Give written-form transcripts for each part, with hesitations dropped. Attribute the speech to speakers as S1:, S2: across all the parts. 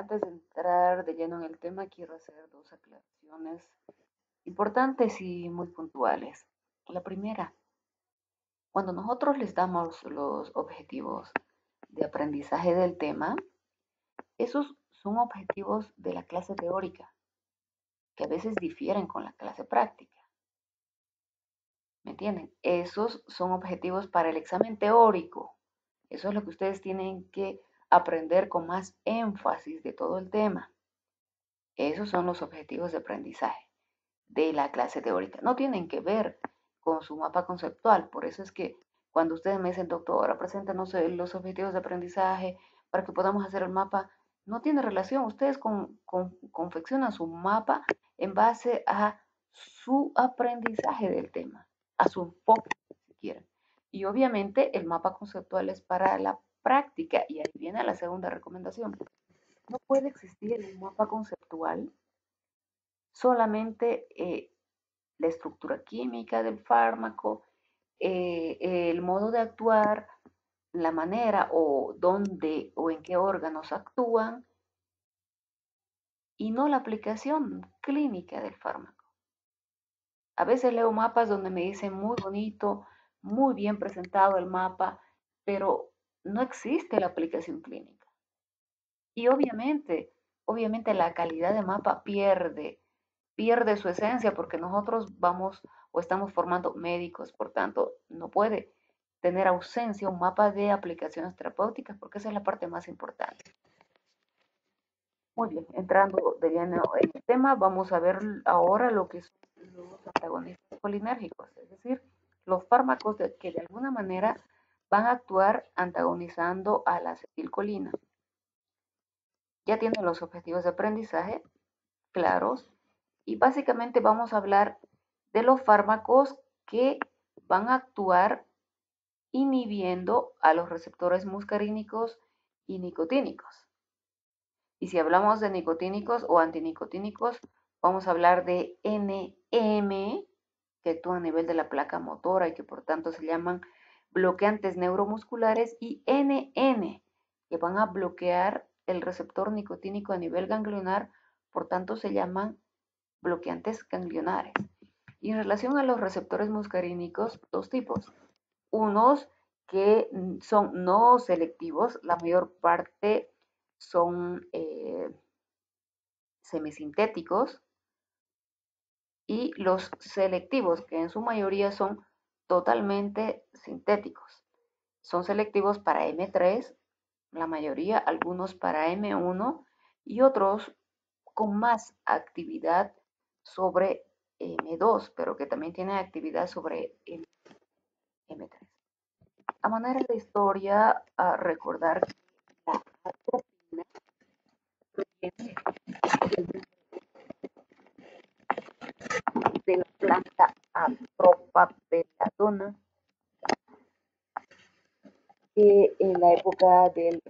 S1: Antes de entrar de lleno en el tema, quiero hacer dos aclaraciones importantes y muy puntuales. La primera, cuando nosotros les damos los objetivos de aprendizaje del tema, esos son objetivos de la clase teórica, que a veces difieren con la clase práctica. ¿Me entienden? Esos son objetivos para el examen teórico. Eso es lo que ustedes tienen que aprender con más énfasis de todo el tema. Esos son los objetivos de aprendizaje de la clase teórica. No tienen que ver con su mapa conceptual. Por eso es que cuando ustedes me dicen, doctora, preséntanos los objetivos de aprendizaje para que podamos hacer el mapa, no tiene relación. Ustedes confeccionan su mapa en base a su aprendizaje del tema, a su enfoque, si quieren. Y obviamente el mapa conceptual es para la práctica. Y ahí viene la segunda recomendación. No puede existir un mapa conceptual solamente la estructura química del fármaco, el modo de actuar, la manera o dónde o en qué órganos actúan y no la aplicación clínica del fármaco. A veces leo mapas donde me dicen muy bonito, muy bien presentado el mapa, pero no existe la aplicación clínica. Y obviamente la calidad de mapa pierde su esencia porque nosotros vamos o estamos formando médicos, por tanto, no puede tener ausencia un mapa de aplicaciones terapéuticas porque esa es la parte más importante. Muy bien, entrando de lleno en el tema, vamos a ver ahora lo que son los antagonistas colinérgicos, es decir, los fármacos que de alguna manera van a actuar antagonizando a la acetilcolina. Ya tienen los objetivos de aprendizaje claros y básicamente vamos a hablar de los fármacos que van a actuar inhibiendo a los receptores muscarínicos y nicotínicos. Y si hablamos de nicotínicos o antinicotínicos, vamos a hablar de NM, que actúa a nivel de la placa motora y que por tanto se llaman bloqueantes neuromusculares, y NN, que van a bloquear el receptor nicotínico a nivel ganglionar, por tanto se llaman bloqueantes ganglionares. Y en relación a los receptores muscarínicos, dos tipos. Unos que son no selectivos, la mayor parte son semisintéticos, y los selectivos, que en su mayoría son totalmente sintéticos. Son selectivos para M3, la mayoría, algunos para M1 y otros con más actividad sobre M2, pero que también tiene actividad sobre M3. A manera de historia, a recordar que la atropina proviene de la planta Atropa belladonna, que en la época del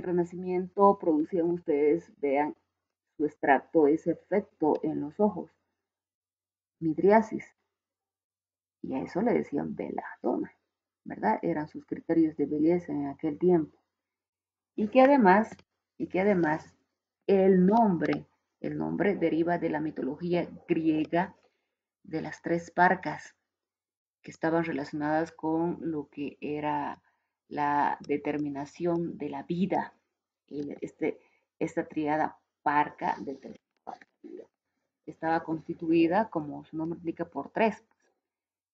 S1: Renacimiento, producían, ustedes vean su extracto, ese efecto en los ojos, midriasis, y a eso le decían belladonna, ¿verdad? Eran sus criterios de belleza en aquel tiempo. Y que además, y que además el nombre, el nombre deriva de la mitología griega de las tres barcas que estaban relacionadas con lo que era la determinación de la vida. Esta triada parca de estaba constituida, como su nombre indica, por tres.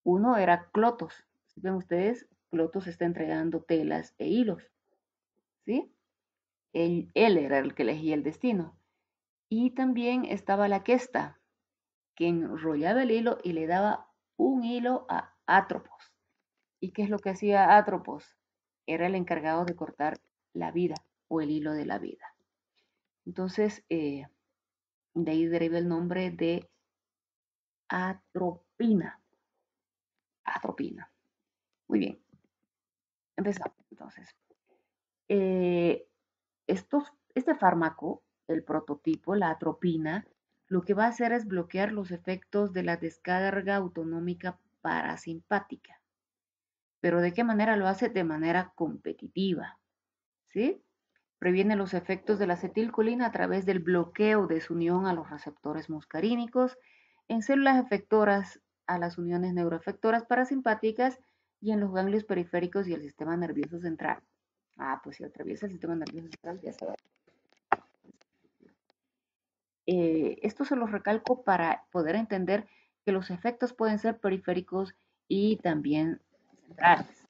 S1: Uno era Clotos. Si ven ustedes, Clotos está entregando telas e hilos, ¿sí? Él era el que elegía el destino. Y también estaba la Questa, que enrollaba el hilo y le daba un hilo a Atropos. ¿Y qué es lo que hacía Atropos? Era el encargado de cortar la vida o el hilo de la vida. Entonces, de ahí deriva el nombre de atropina. Atropina. Muy bien, empezamos entonces. Eh, este fármaco, el prototipo, la atropina, lo que va a hacer es bloquear los efectos de la descarga autonómica parasimpática. ¿Pero de qué manera lo hace? De manera competitiva, ¿sí? Previene los efectos de la acetilcolina a través del bloqueo de su unión a los receptores muscarínicos en células efectoras a las uniones neuroefectoras parasimpáticas y en los ganglios periféricos y el sistema nervioso central. Ah, pues si atraviesa el sistema nervioso central, ya se va. Esto se lo recalco para poder entender que los efectos pueden ser periféricos y también centrales.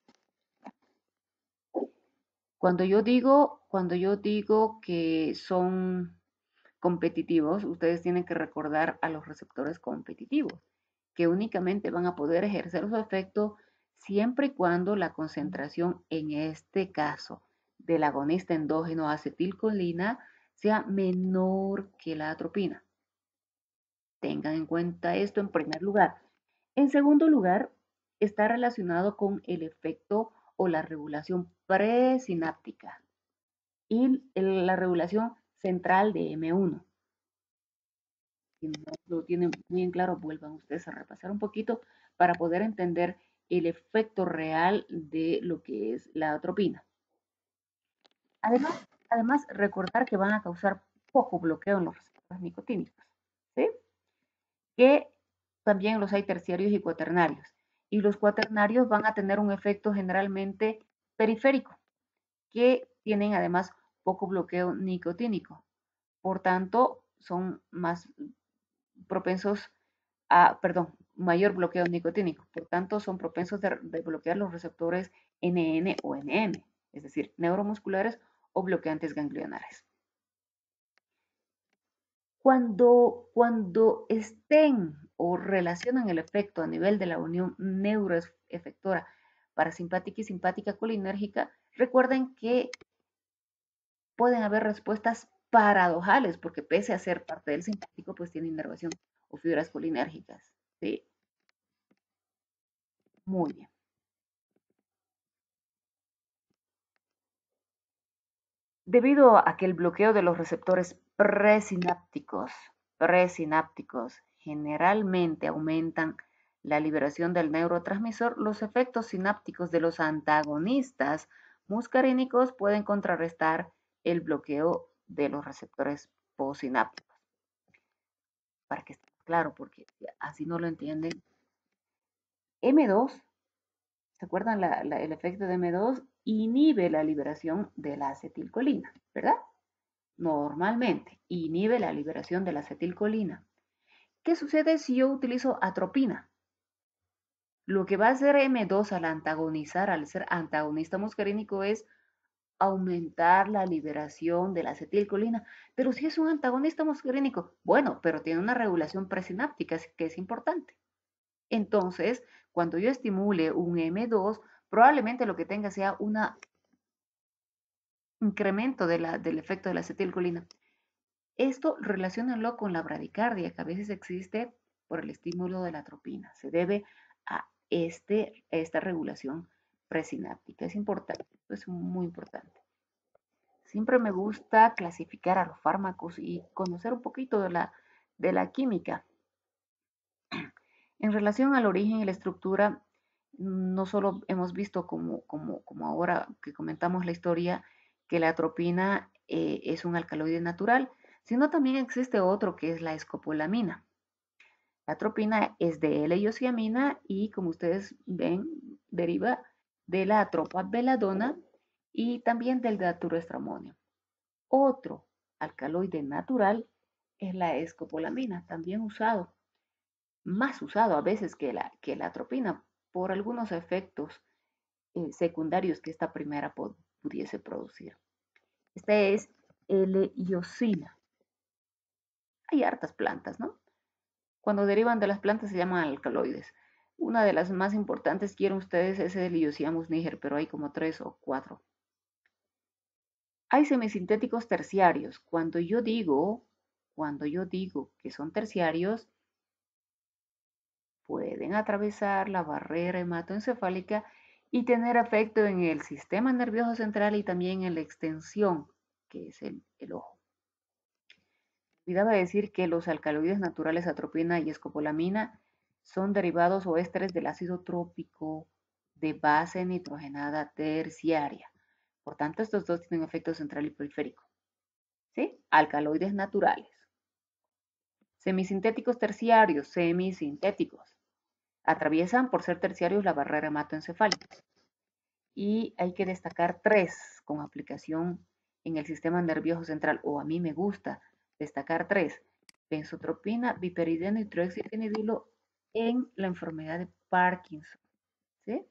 S1: Cuando yo digo que son competitivos, ustedes tienen que recordar a los receptores competitivos, que únicamente van a poder ejercer su efecto siempre y cuando la concentración, en este caso, del agonista endógeno acetilcolina sea menor que la atropina. Tengan en cuenta esto en primer lugar. En segundo lugar, está relacionado con el efecto o la regulación presináptica y la regulación central de M1. Si no lo tienen muy en claro, vuelvan ustedes a repasar un poquito para poder entender el efecto real de lo que es la atropina. Además, recordar que van a causar poco bloqueo en los receptores nicotínicos, ¿sí? Que también los hay terciarios y cuaternarios. Y los cuaternarios van a tener un efecto generalmente periférico, que tienen además poco bloqueo nicotínico. Por tanto, son más propensos mayor bloqueo nicotínico. Por tanto, son propensos de bloquear los receptores NN o NM, es decir, neuromusculares o bloqueantes ganglionares. Cuando estén o relacionan el efecto a nivel de la unión neuroefectora parasimpática y simpática colinérgica, recuerden que pueden haber respuestas paradojales, porque pese a ser parte del simpático, pues tiene inervación o fibras colinérgicas. ¿Sí? Muy bien. Debido a que el bloqueo de los receptores presinápticos generalmente aumentan la liberación del neurotransmisor, los efectos sinápticos de los antagonistas muscarínicos pueden contrarrestar el bloqueo de los receptores postsinápticos. Para que esté claro, porque así no lo entienden. M2, ¿se acuerdan el efecto de M2? Inhibe la liberación de la acetilcolina, ¿verdad? Normalmente inhibe la liberación de la acetilcolina. ¿Qué sucede si yo utilizo atropina? Lo que va a hacer M2 al antagonizar, al ser antagonista muscarínico, es aumentar la liberación de la acetilcolina. Pero si es un antagonista muscarínico, bueno, pero tiene una regulación presináptica que es importante. Entonces, cuando yo estimule un M2, probablemente lo que tenga sea un incremento del efecto de la acetilcolina. Esto relaciónalo con la bradicardia, que a veces existe por el estímulo de la atropina. Se debe a esta regulación presináptica. Es importante, es muy importante. Siempre me gusta clasificar a los fármacos y conocer un poquito de la química. En relación al origen y la estructura, no solo hemos visto como ahora que comentamos la historia, que la atropina es un alcaloide natural, sino también existe otro que es la escopolamina. La atropina es de L-iosiamina y como ustedes ven, deriva de la atropa-veladona y también del daturoestramonio. Otro alcaloide natural es la escopolamina, también usado, más usado a veces que la atropina por algunos efectos secundarios que esta primera pudiese producir. Esta es L-iosina. Hay hartas plantas, ¿no? Cuando derivan de las plantas se llaman alcaloides. Una de las más importantes, quieren ustedes, es el Iosiamus niger, pero hay como 3 o 4. Hay semisintéticos terciarios. Cuando yo digo que son terciarios, pueden atravesar la barrera hematoencefálica y tener efecto en el sistema nervioso central y también en la extensión, que es el ojo. Olvidaba decir que los alcaloides naturales atropina y escopolamina son derivados o ésteres del ácido trópico de base nitrogenada terciaria. Por tanto, estos dos tienen efecto central y periférico. ¿Sí? Alcaloides naturales. Semisintéticos terciarios, semisintéticos. Atraviesan, por ser terciarios, la barrera hematoencefálica. Y hay que destacar tres con aplicación en el sistema nervioso central, o a mí me gusta destacar tres: benzotropina, biperideno y trioxifenidilo en la enfermedad de Parkinson, ¿sí?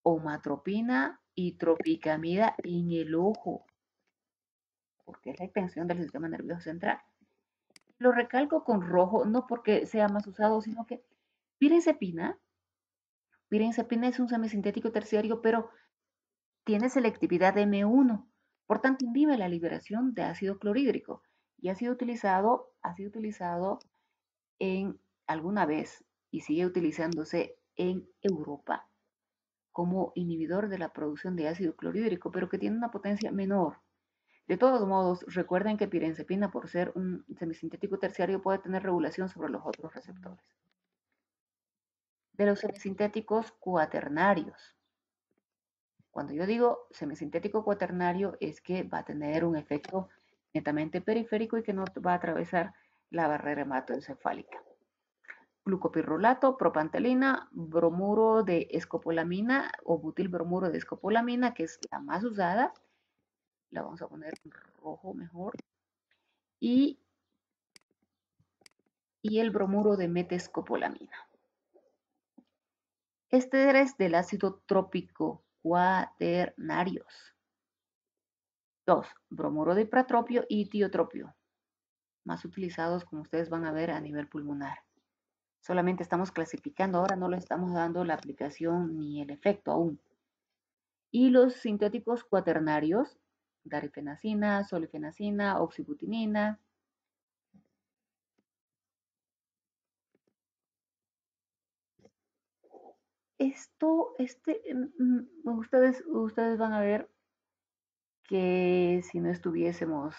S1: Omatropina y tropicamida en el ojo, porque es la extensión del sistema nervioso central. Lo recalco con rojo, no porque sea más usado, sino que pirencepina es un semisintético terciario, pero tiene selectividad de M1, por tanto inhibe la liberación de ácido clorhídrico y ha sido utilizado en alguna vez y sigue utilizándose en Europa como inhibidor de la producción de ácido clorhídrico, pero que tiene una potencia menor. De todos modos, recuerden que pirenzepina, por ser un semisintético terciario, puede tener regulación sobre los otros receptores. De los semisintéticos cuaternarios. Cuando yo digo semisintético cuaternario es que va a tener un efecto netamente periférico y que no va a atravesar la barrera hematoencefálica. Glucopirrolato, propantelina, bromuro de escopolamina o butilbromuro de escopolamina, que es la más usada. La vamos a poner en rojo mejor. Y el bromuro de metescopolamina. Ésteres del ácido trópico cuaternarios. 2. Bromuro de ipratropio y tiotropio, más utilizados, como ustedes van a ver, a nivel pulmonar. Solamente estamos clasificando, ahora no le estamos dando la aplicación ni el efecto aún. Y los sintéticos cuaternarios, darifenacina, solifenacina, oxibutinina. Ustedes van a ver que si no estuviésemos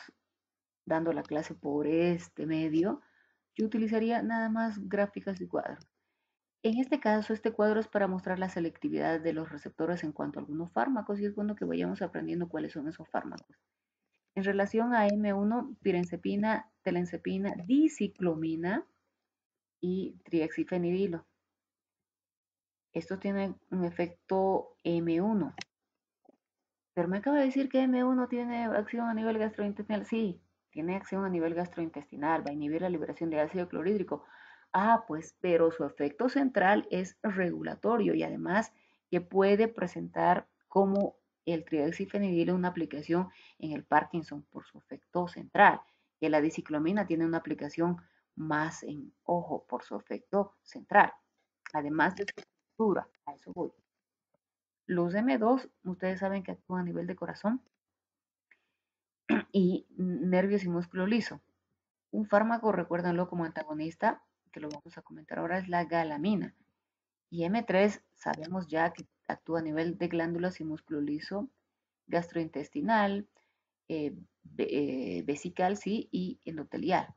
S1: dando la clase por este medio, yo utilizaría nada más gráficas y cuadros. En este caso, este cuadro es para mostrar la selectividad de los receptores en cuanto a algunos fármacos y es bueno que vayamos aprendiendo cuáles son esos fármacos. En relación a M1, pirenzepina, telenzepina, diciclomina y triexifenidilo. Estos tienen un efecto M1. Pero me acaba de decir que M1 tiene acción a nivel gastrointestinal. Sí, tiene acción a nivel gastrointestinal, va a inhibir la liberación de ácido clorhídrico. Pues, pero su efecto central es regulatorio y además que puede presentar como el triaxifenidil una aplicación en el Parkinson por su efecto central, que la diciclomina tiene una aplicación más en ojo por su efecto central, además de su estructura, a eso voy. Los M2, ustedes saben que actúan a nivel de corazón y nervios y músculo liso. Un fármaco, recuérdenlo como antagonista, que lo vamos a comentar ahora, es la galamina. Y M3 sabemos ya que actúa a nivel de glándulas y músculo liso, gastrointestinal, vesical, sí, y endotelial.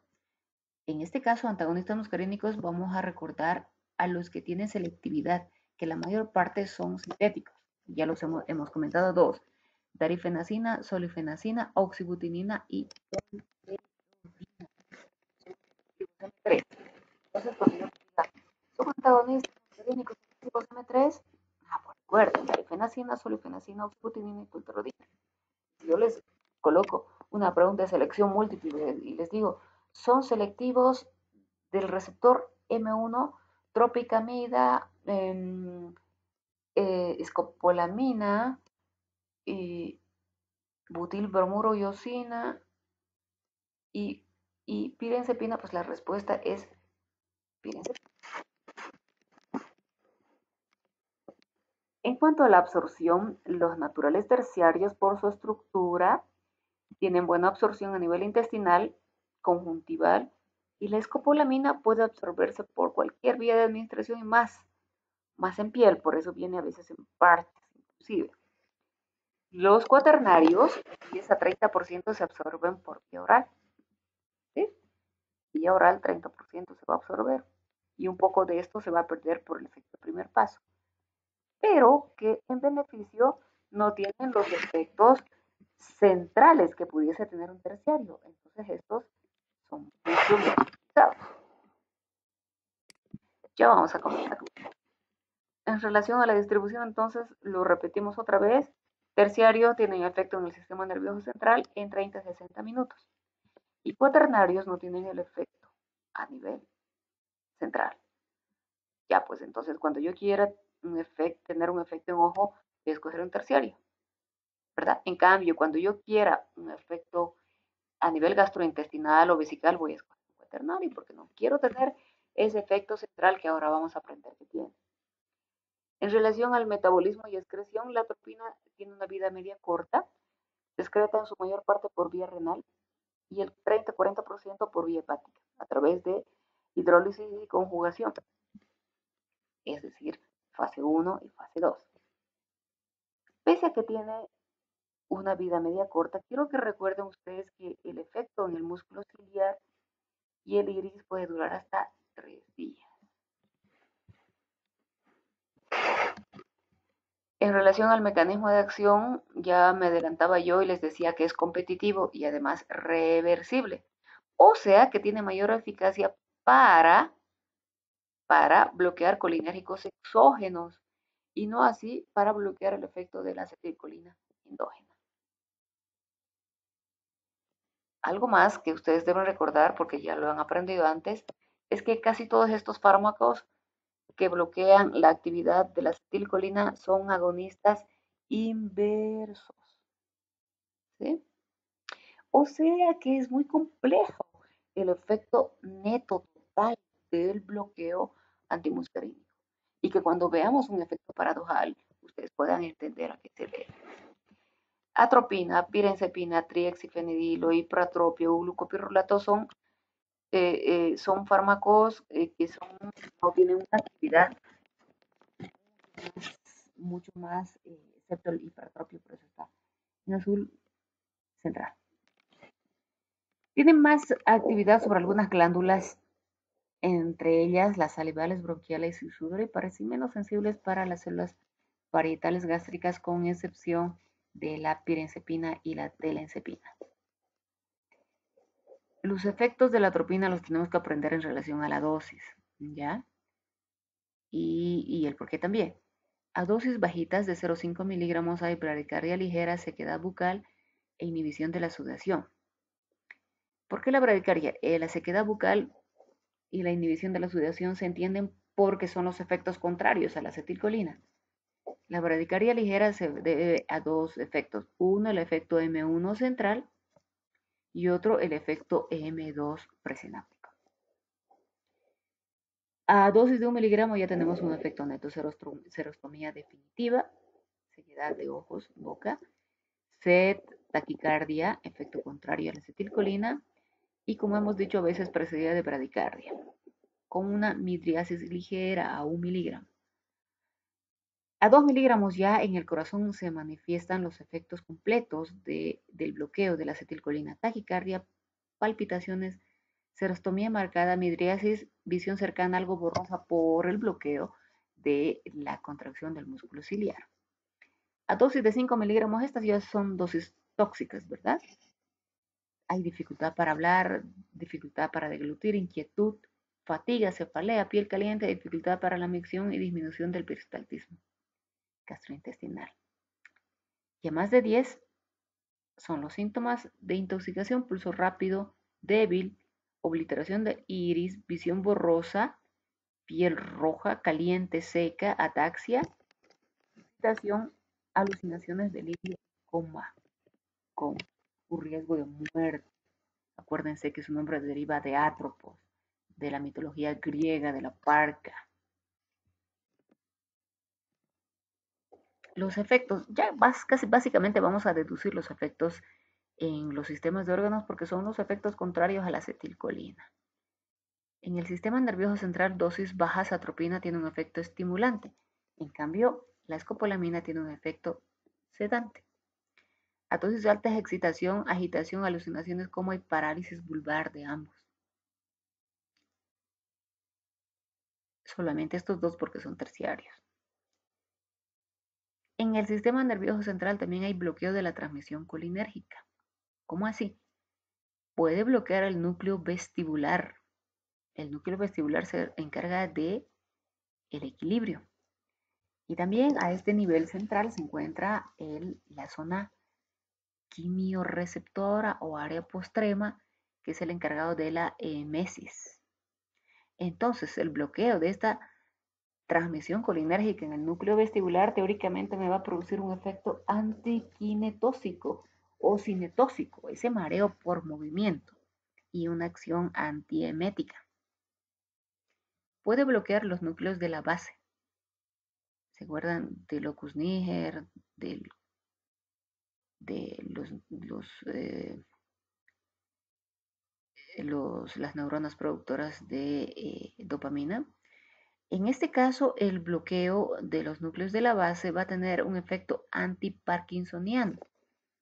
S1: En este caso, antagonistas muscarínicos, vamos a recordar a los que tienen selectividad, que la mayor parte son sintéticos. Ya los hemos comentado dos: darifenacina, solifenacina, oxibutinina y M3. Entonces, cuando yo diga, son antagonistas muscarínicos selectivos M3, pues recuerden, darifenacina, solifenacina, oxibutinina y pultorodina. Si yo les coloco una pregunta de selección múltiple y les digo, son selectivos del receptor M1, tropicamida, escopolamina y butilbromuroiosina y, pirenzepina, pues la respuesta es pirenzepina. En cuanto a la absorción, los naturales terciarios por su estructura tienen buena absorción a nivel intestinal, conjuntival, y la escopolamina puede absorberse por cualquier vía de administración y más en piel, por eso viene a veces en partes inclusive. Los cuaternarios, 10 a 30% se absorben por vía oral, ¿sí? Vía oral 30% se va a absorber. y un poco de esto se va a perder por el efecto primer paso, pero que en beneficio no tienen los efectos centrales que pudiese tener un terciario. Entonces estos son mucho más utilizados. Ya vamos a comentarlo. En relación a la distribución, entonces, lo repetimos otra vez. Terciarios tienen efecto en el sistema nervioso central en 30 a 60 minutos. Y cuaternarios no tienen el efecto a nivel central. Ya, pues entonces, cuando yo quiera tener un efecto en ojo, voy a escoger un terciario, ¿verdad? En cambio, cuando yo quiera un efecto a nivel gastrointestinal o vesical, voy a escoger un cuaternario porque no quiero tener ese efecto central que ahora vamos a aprender que tiene. En relación al metabolismo y excreción, la atropina tiene una vida media corta, se excreta en su mayor parte por vía renal y el 30-40% por vía hepática, a través de hidrólisis y conjugación, es decir, fase 1 y fase 2. Pese a que tiene una vida media corta, quiero que recuerden ustedes que el efecto en el músculo ciliar y el iris puede durar hasta 3 días. En relación al mecanismo de acción, ya me adelantaba yo y les decía que es competitivo y además reversible. O sea que tiene mayor eficacia para, para bloquear colinérgicos exógenos y no así para bloquear el efecto de la acetilcolina endógena. Algo más que ustedes deben recordar, porque ya lo han aprendido antes, es que casi todos estos fármacos que bloquean la actividad de la acetilcolina son agonistas inversos, ¿sí? O sea que es muy complejo el efecto neto total del bloqueo antimuscarínico. Y que cuando veamos un efecto paradojal, ustedes puedan entender a qué se debe. Atropina, pirenzepina, triexifenidilo, ipratropio, glucopirrolato son fármacos que no tienen una actividad mucho más, excepto el hipertropio, por eso está en azul central. Tienen más actividad sobre algunas glándulas, entre ellas las salivales, bronquiales y sudor, y parecen menos sensibles para las células parietales gástricas, con excepción de la pirenzepina y la telenzepina. Los efectos de la atropina los tenemos que aprender en relación a la dosis, ¿ya? Y el por qué también. A dosis bajitas de 0,5 miligramos hay bradicardia ligera, sequedad bucal e inhibición de la sudoración. ¿Por qué la bradicardia? La sequedad bucal y la inhibición de la sudoración se entienden porque son los efectos contrarios a la acetilcolina. La bradicardia ligera se debe a dos efectos. Uno, el efecto M1 central y otro, el efecto M2 presináptico. A dosis de 1 miligramo ya tenemos un efecto neto, serostomía definitiva, sequedad de ojos, boca, sed, taquicardia, efecto contrario a la acetilcolina, y como hemos dicho, a veces precedida de bradicardia, con una midriasis ligera a 1 miligramo. A 2 miligramos ya en el corazón se manifiestan los efectos completos del bloqueo de la acetilcolina: taquicardia, palpitaciones, serostomía marcada, midriasis, visión cercana algo borrosa por el bloqueo de la contracción del músculo ciliar. A dosis de 5 miligramos, estas ya son dosis tóxicas, ¿verdad? Hay dificultad para hablar, dificultad para deglutir, inquietud, fatiga, cefalea, piel caliente, dificultad para la micción y disminución del peristaltismo gastrointestinal. Y a más de 10 son los síntomas de intoxicación: pulso rápido, débil, obliteración del iris, visión borrosa, piel roja, caliente, seca, ataxia, excitación, alucinaciones, delirio, coma, con un riesgo de muerte. Acuérdense que su nombre deriva de Atropos, de la mitología griega de la parca. Los efectos, ya casi básicamente vamos a deducir los efectos en los sistemas de órganos porque son los efectos contrarios a la acetilcolina. En el sistema nervioso central, dosis bajas atropina tiene un efecto estimulante. En cambio, la escopolamina tiene un efecto sedante. A dosis de alta excitación, agitación, alucinaciones, coma y parálisis vulvar de ambos. Solamente estos dos porque son terciarios. En el sistema nervioso central también hay bloqueo de la transmisión colinérgica. ¿Cómo así? Puede bloquear el núcleo vestibular. El núcleo vestibular se encarga de el equilibrio. Y también a este nivel central se encuentra la zona quimiorreceptora o área postrema, que es el encargado de la emesis. Entonces, el bloqueo de esta transmisión colinérgica en el núcleo vestibular teóricamente me va a producir un efecto antiquinetóxico o cinetóxico, ese mareo por movimiento, y una acción antiemética. Puede bloquear los núcleos de la base. ¿Se acuerdan del locus niger, de las neuronas productoras de dopamina? En este caso, el bloqueo de los núcleos de la base va a tener un efecto antiparkinsoniano,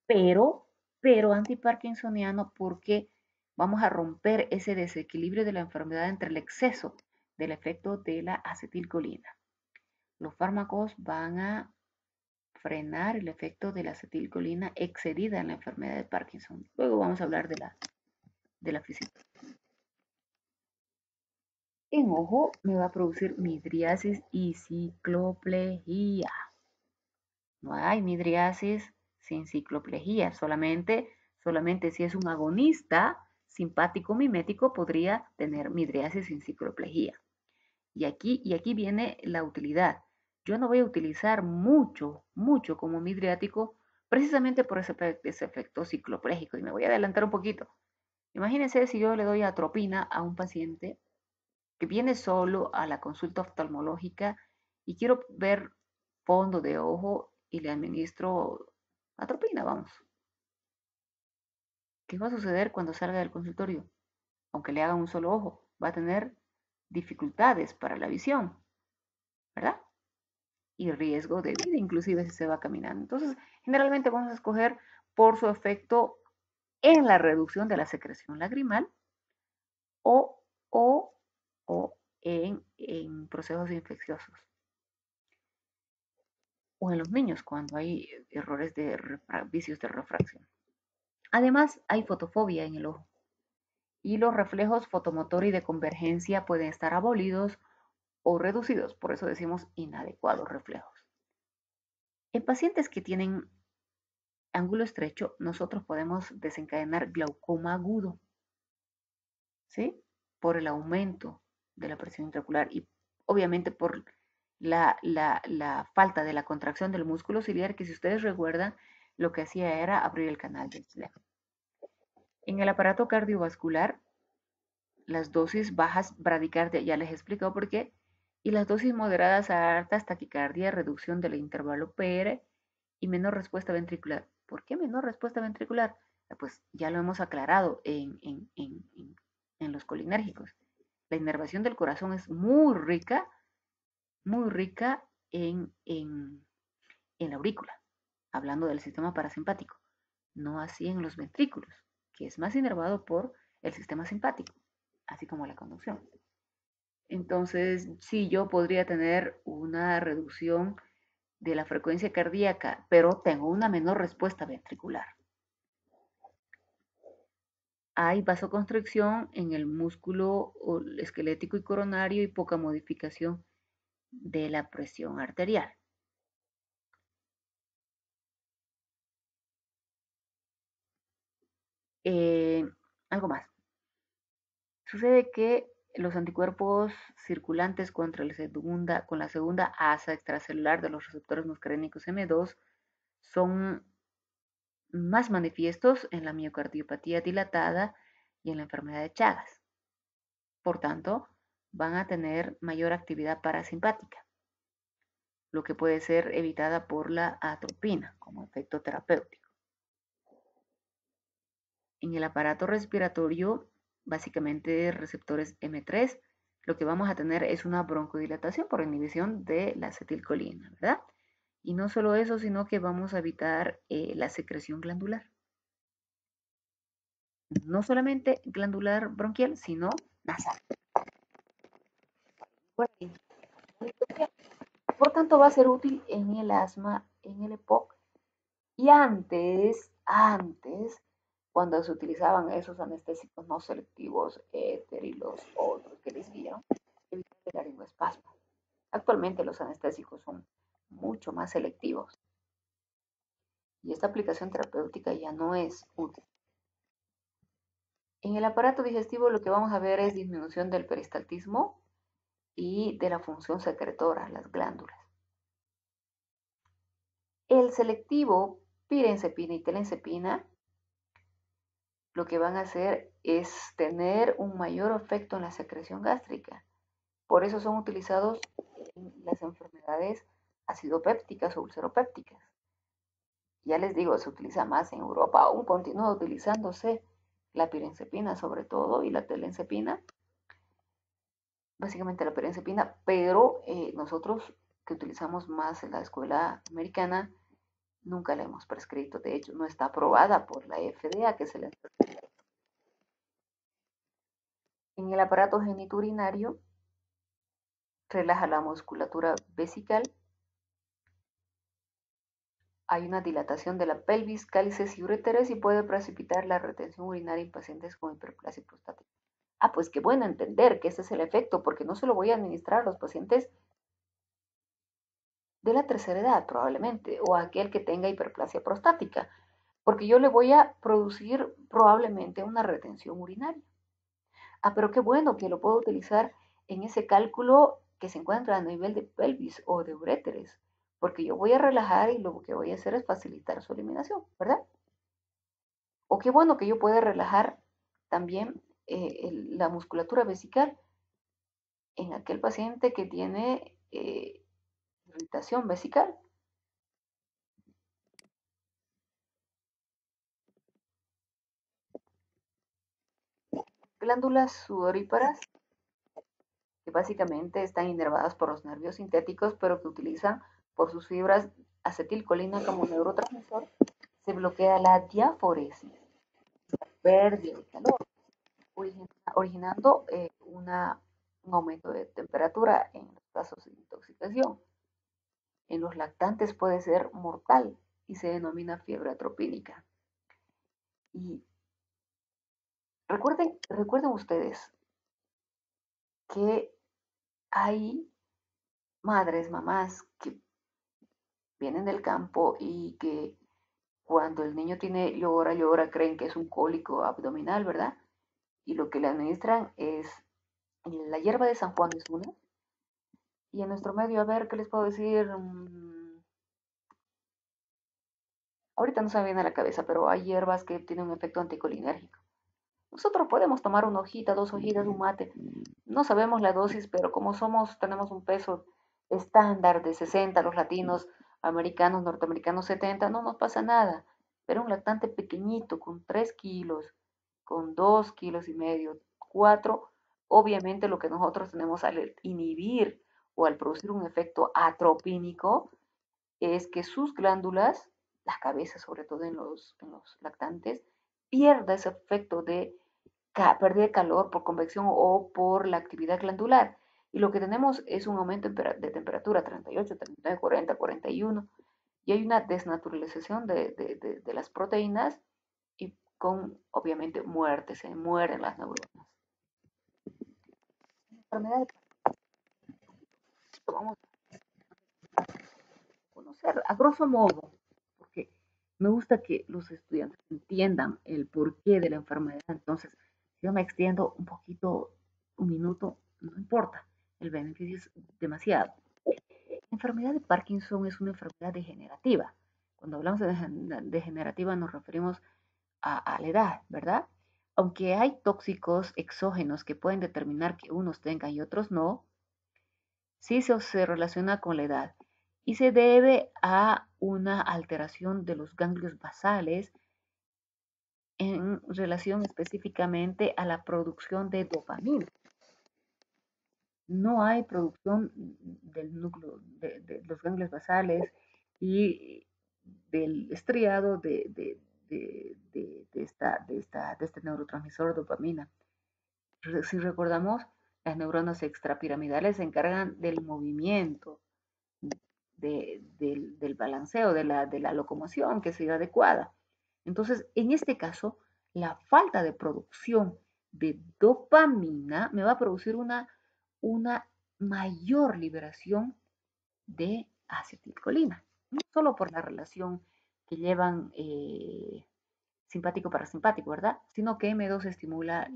S1: pero antiparkinsoniano porque vamos a romper ese desequilibrio de la enfermedad entre el exceso del efecto de la acetilcolina. Los fármacos van a frenar el efecto de la acetilcolina excedida en la enfermedad de Parkinson. Luego vamos a hablar de la física. En ojo me va a producir midriasis y cicloplejía. No hay midriasis sin cicloplejía, solamente si es un agonista simpático mimético podría tener midriasis sin cicloplejía. Y aquí viene la utilidad. Yo no voy a utilizar mucho como midriático precisamente por ese efecto ciclopléjico. Y me voy a adelantar un poquito. Imagínense si yo le doy atropina a un paciente que viene solo a la consulta oftalmológica y quiero ver fondo de ojo y le administro atropina, vamos. ¿Qué va a suceder cuando salga del consultorio? Aunque le haga un solo ojo, va a tener dificultades para la visión, ¿verdad? Y riesgo de vida, inclusive si se va caminando. Entonces, generalmente vamos a escoger por su efecto en la reducción de la secreción lagrimal o, o, o en procesos infecciosos. O en los niños cuando hay errores de vicios de refracción. Además, hay fotofobia en el ojo y los reflejos fotomotor y de convergencia pueden estar abolidos o reducidos, por eso decimos inadecuados reflejos. En pacientes que tienen ángulo estrecho, nosotros podemos desencadenar glaucoma agudo, ¿sí? Por el aumento de la presión intraocular y obviamente por la falta de la contracción del músculo ciliar, que si ustedes recuerdan, lo que hacía era abrir el canal del ciliar. En el aparato cardiovascular, las dosis bajas bradicardia, ya les he explicado por qué, y las dosis moderadas a altas taquicardia, reducción del intervalo PR y menor respuesta ventricular. ¿Por qué menor respuesta ventricular? Pues ya lo hemos aclarado en los colinérgicos. La inervación del corazón es muy rica en la aurícula, hablando del sistema parasimpático, no así en los ventrículos, que es más inervado por el sistema simpático, así como la conducción. Entonces, sí, yo podría tener una reducción de la frecuencia cardíaca, pero tengo una menor respuesta ventricular. Hay vasoconstricción en el músculo esquelético y coronario y poca modificación de la presión arterial. Algo más. Sucede que los anticuerpos circulantes con la segunda asa extracelular de los receptores muscarínicos M2 son más manifiestos en la miocardiopatía dilatada y en la enfermedad de Chagas. Por tanto, van a tener mayor actividad parasimpática, lo que puede ser evitada por la atropina como efecto terapéutico. En el aparato respiratorio, básicamente receptores M3, lo que vamos a tener es una broncodilatación por inhibición de la acetilcolina, ¿verdad? Y no solo eso, sino que vamos a evitar la secreción glandular. No solamente glandular bronquial, sino nasal. Por tanto, va a ser útil en el asma, en el EPOC. Y antes, cuando se utilizaban esos anestésicos no selectivos, éter y los otros que les dieron, evitar el laringoespasmo. Actualmente los anestésicos son mucho más selectivos y esta aplicación terapéutica ya no es útil. En el aparato digestivo lo que vamos a ver es disminución del peristaltismo y de la función secretora, las glándulas. El selectivo, pirenzepina y telenzepina, lo que van a hacer es tener un mayor efecto en la secreción gástrica. Por eso son utilizados en las enfermedades acidopépticas o ulceropépticas. Ya les digo, se utiliza más en Europa, aún continúa utilizándose la pirenzepina sobre todo y la telenzepina, básicamente la pirenzepina, pero nosotros que utilizamos más en la escuela americana, nunca la hemos prescrito. De hecho, no está aprobada por la FDA, que se la... En el aparato geniturinario, relaja la musculatura vesical, hay una dilatación de la pelvis, cálices y uréteres y puede precipitar la retención urinaria en pacientes con hiperplasia prostática. Ah, pues qué bueno entender que ese es el efecto, porque no se lo voy a administrar a los pacientes de la tercera edad probablemente, o a aquel que tenga hiperplasia prostática, porque yo le voy a producir probablemente una retención urinaria. Ah, pero qué bueno que lo puedo utilizar en ese cálculo que se encuentra a nivel de pelvis o de uréteres, porque yo voy a relajar y lo que voy a hacer es facilitar su eliminación, ¿verdad? O qué bueno que yo pueda relajar también la musculatura vesical en aquel paciente que tiene irritación vesical. Glándulas sudoríparas que básicamente están inervadas por los nervios sintéticos, pero que utilizan por sus fibras acetilcolina como neurotransmisor, se bloquea la diaforesis, pérdida de calor, originando un aumento de temperatura en los casos de intoxicación. En los lactantes puede ser mortal y se denomina fiebre atropínica. Y recuerden ustedes que hay madres, mamás que vienen del campo y que cuando el niño tiene llora, llora, creen que es un cólico abdominal, ¿verdad? Y lo que le administran es la hierba de San Juan de Suna. Y en nuestro medio, a ver, ¿qué les puedo decir? Ahorita no se me viene a la cabeza, pero hay hierbas que tienen un efecto anticolinérgico. Nosotros podemos tomar una hojita, dos hojitas, un mate. No sabemos la dosis, pero como tenemos un peso estándar de 60, los latinos, americanos, norteamericanos 70, no nos pasa nada. Pero un lactante pequeñito, con 3 kilos, con 2 kilos y medio, 4, obviamente lo que nosotros tenemos al inhibir o al producir un efecto atropínico es que sus glándulas, la cabeza sobre todo en los lactantes, pierda ese efecto de pérdida de calor por convección o por la actividad glandular. Y lo que tenemos es un aumento de temperatura 38, 39, 40, 41. Y hay una desnaturalización de las proteínas y con, obviamente, muerte, se mueren las neuronas. Enfermedad de vamos a conocer a grosso modo, porque me gusta que los estudiantes entiendan el porqué de la enfermedad. Entonces, si yo me extiendo un poquito, un minuto, no importa, el beneficio es demasiado. La enfermedad de Parkinson es una enfermedad degenerativa. Cuando hablamos de degenerativa nos referimos a la edad, ¿verdad? Aunque hay tóxicos exógenos que pueden determinar que unos tengan y otros no, sí se relaciona con la edad y se debe a una alteración de los ganglios basales en relación específicamente a la producción de dopamina. No hay producción del núcleo de los ganglios basales y del estriado de este neurotransmisor dopamina. Si recordamos, Las neuronas extrapiramidales se encargan del movimiento, del balanceo, de la locomoción que sea adecuada. Entonces, en este caso, la falta de producción de dopamina me va a producir una mayor liberación de acetilcolina, no solo por la relación que llevan simpático-parasimpático, ¿verdad? Sino que M2 estimula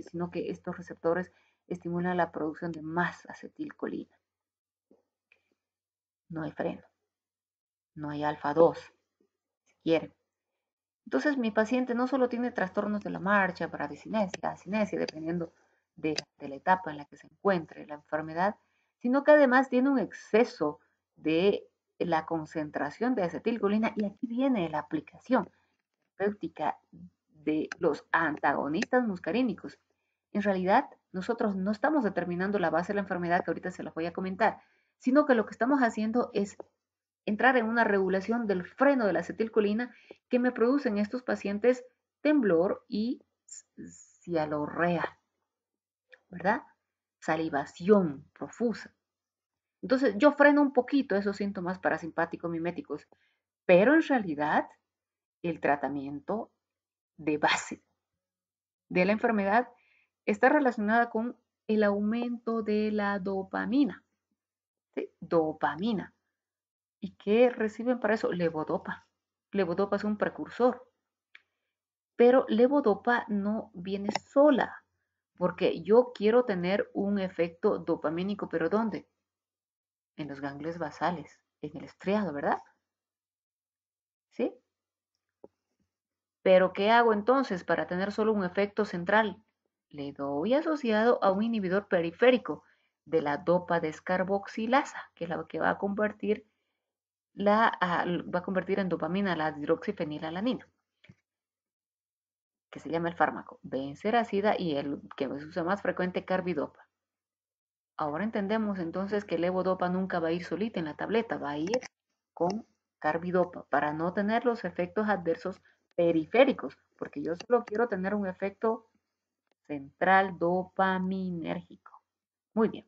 S1: sino que estos receptores estimulan la producción de más acetilcolina. No hay freno, no hay alfa 2, si quieren. Entonces, mi paciente no solo tiene trastornos de la marcha, bradicinesia, cinesia, dependiendo de la etapa en la que se encuentre la enfermedad, sino que además tiene un exceso de la concentración de acetilcolina, y aquí viene la aplicación terapéutica de los antagonistas muscarínicos. En realidad, nosotros no estamos determinando la base de la enfermedad, que ahorita se las voy a comentar, sino que lo que estamos haciendo es entrar en una regulación del freno de la acetilcolina que me produce en estos pacientes temblor y cialorrea, ¿verdad? Salivación profusa. Entonces, yo freno un poquito esos síntomas parasimpáticos miméticos, pero en realidad el tratamiento de base de la enfermedad está relacionada con el aumento de la dopamina. ¿Sí? Dopamina. ¿Y qué reciben para eso? Levodopa. Levodopa es un precursor. Pero levodopa no viene sola, porque yo quiero tener un efecto dopamínico, pero ¿dónde? En los ganglios basales, en el estriado, ¿verdad? ¿Sí? Pero ¿qué hago entonces para tener solo un efecto central? Le doy asociado a un inhibidor periférico de la dopa descarboxilasa, que es la que va a convertir en dopamina la hidroxifenilalanina, que se llama el fármaco benseracida, y el que se usa más frecuente, carbidopa. Ahora entendemos entonces que el levodopa nunca va a ir solita en la tableta, va a ir con carbidopa para no tener los efectos adversos periféricos, porque yo solo quiero tener un efecto central dopaminérgico. Muy bien,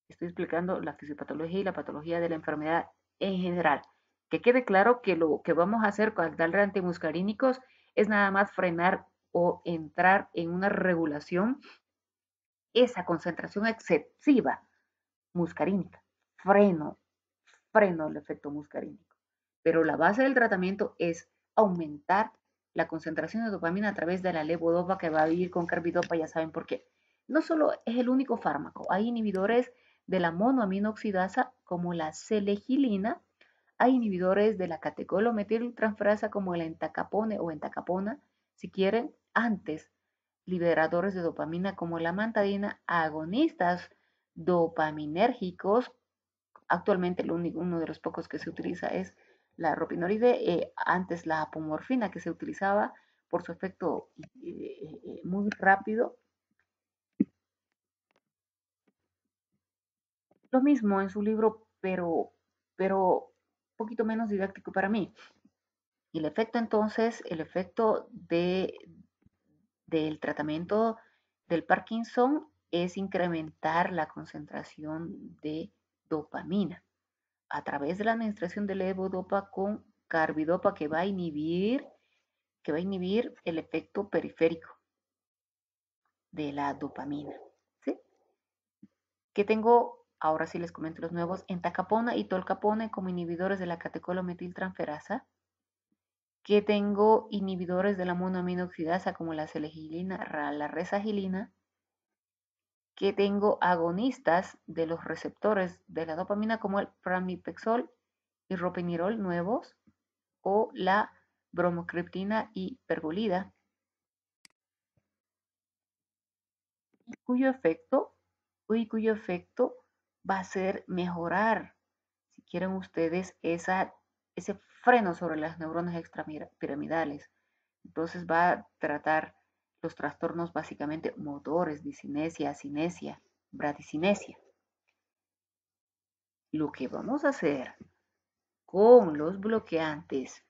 S1: estoy explicando la fisiopatología y la patología de la enfermedad en general. Que quede claro que lo que vamos a hacer con darle antimuscarínicos es nada más frenar o entrar en una regulación, esa concentración excesiva muscarínica. Freno, freno el efecto muscarínico. Pero la base del tratamiento es aumentar la concentración de dopamina a través de la levodopa, que va a ir con carbidopa, ya saben por qué. No solo es el único fármaco, hay inhibidores de la monoaminoxidasa como la selegilina, hay inhibidores de la catecolometiltransferasa como el entacapone o entacapona, si quieren, antes liberadores de dopamina como la amantadina, agonistas dopaminérgicos. Actualmente uno de los pocos que se utiliza es la ropinoride, antes la apomorfina, que se utilizaba por su efecto muy rápido. Lo mismo en su libro, pero un poquito menos didáctico para mí. Y el efecto entonces, el efecto del tratamiento del Parkinson es incrementar la concentración de dopamina a través de la administración de levodopa con carbidopa, que va a inhibir el efecto periférico de la dopamina. ¿Sí? Que tengo, ahora sí les comento los nuevos, entacapona y tolcapone como inhibidores de la catecolometiltransferasa. Que tengo inhibidores de la monoaminoxidasa como la selegilina, la resagilina. Que tengo agonistas de los receptores de la dopamina como el pramipexol y ropinirol nuevos, o la bromocriptina y pergolida, cuyo efecto, cuyo efecto va a ser mejorar, si quieren ustedes, ese freno sobre las neuronas extrapiramidales. Entonces va a tratar los trastornos básicamente motores, disinesia, cinesia, bradicinesia. Lo que vamos a hacer con los bloqueantes,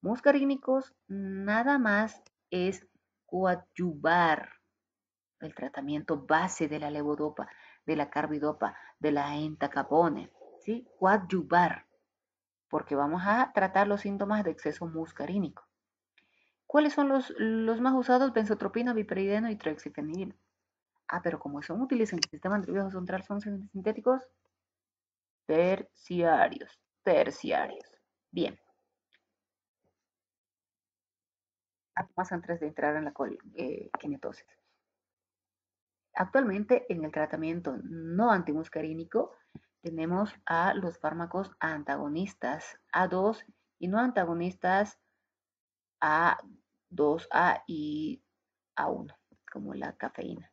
S1: muscarínicos, nada más es coadyuvar el tratamiento base de la levodopa, de la carbidopa, de la entacapone, ¿sí? Coadyuvar, porque vamos a tratar los síntomas de exceso muscarínico. ¿Cuáles son los más usados? Benzotropina, piperideno y trexifenidina. Pero como son útiles en el sistema nervioso central, son sintéticos terciarios. Bien. Más antes de entrar en la kinetosis. Actualmente en el tratamiento no antimuscarínico tenemos a los fármacos antagonistas A2 y no antagonistas A2A y A1, como la cafeína.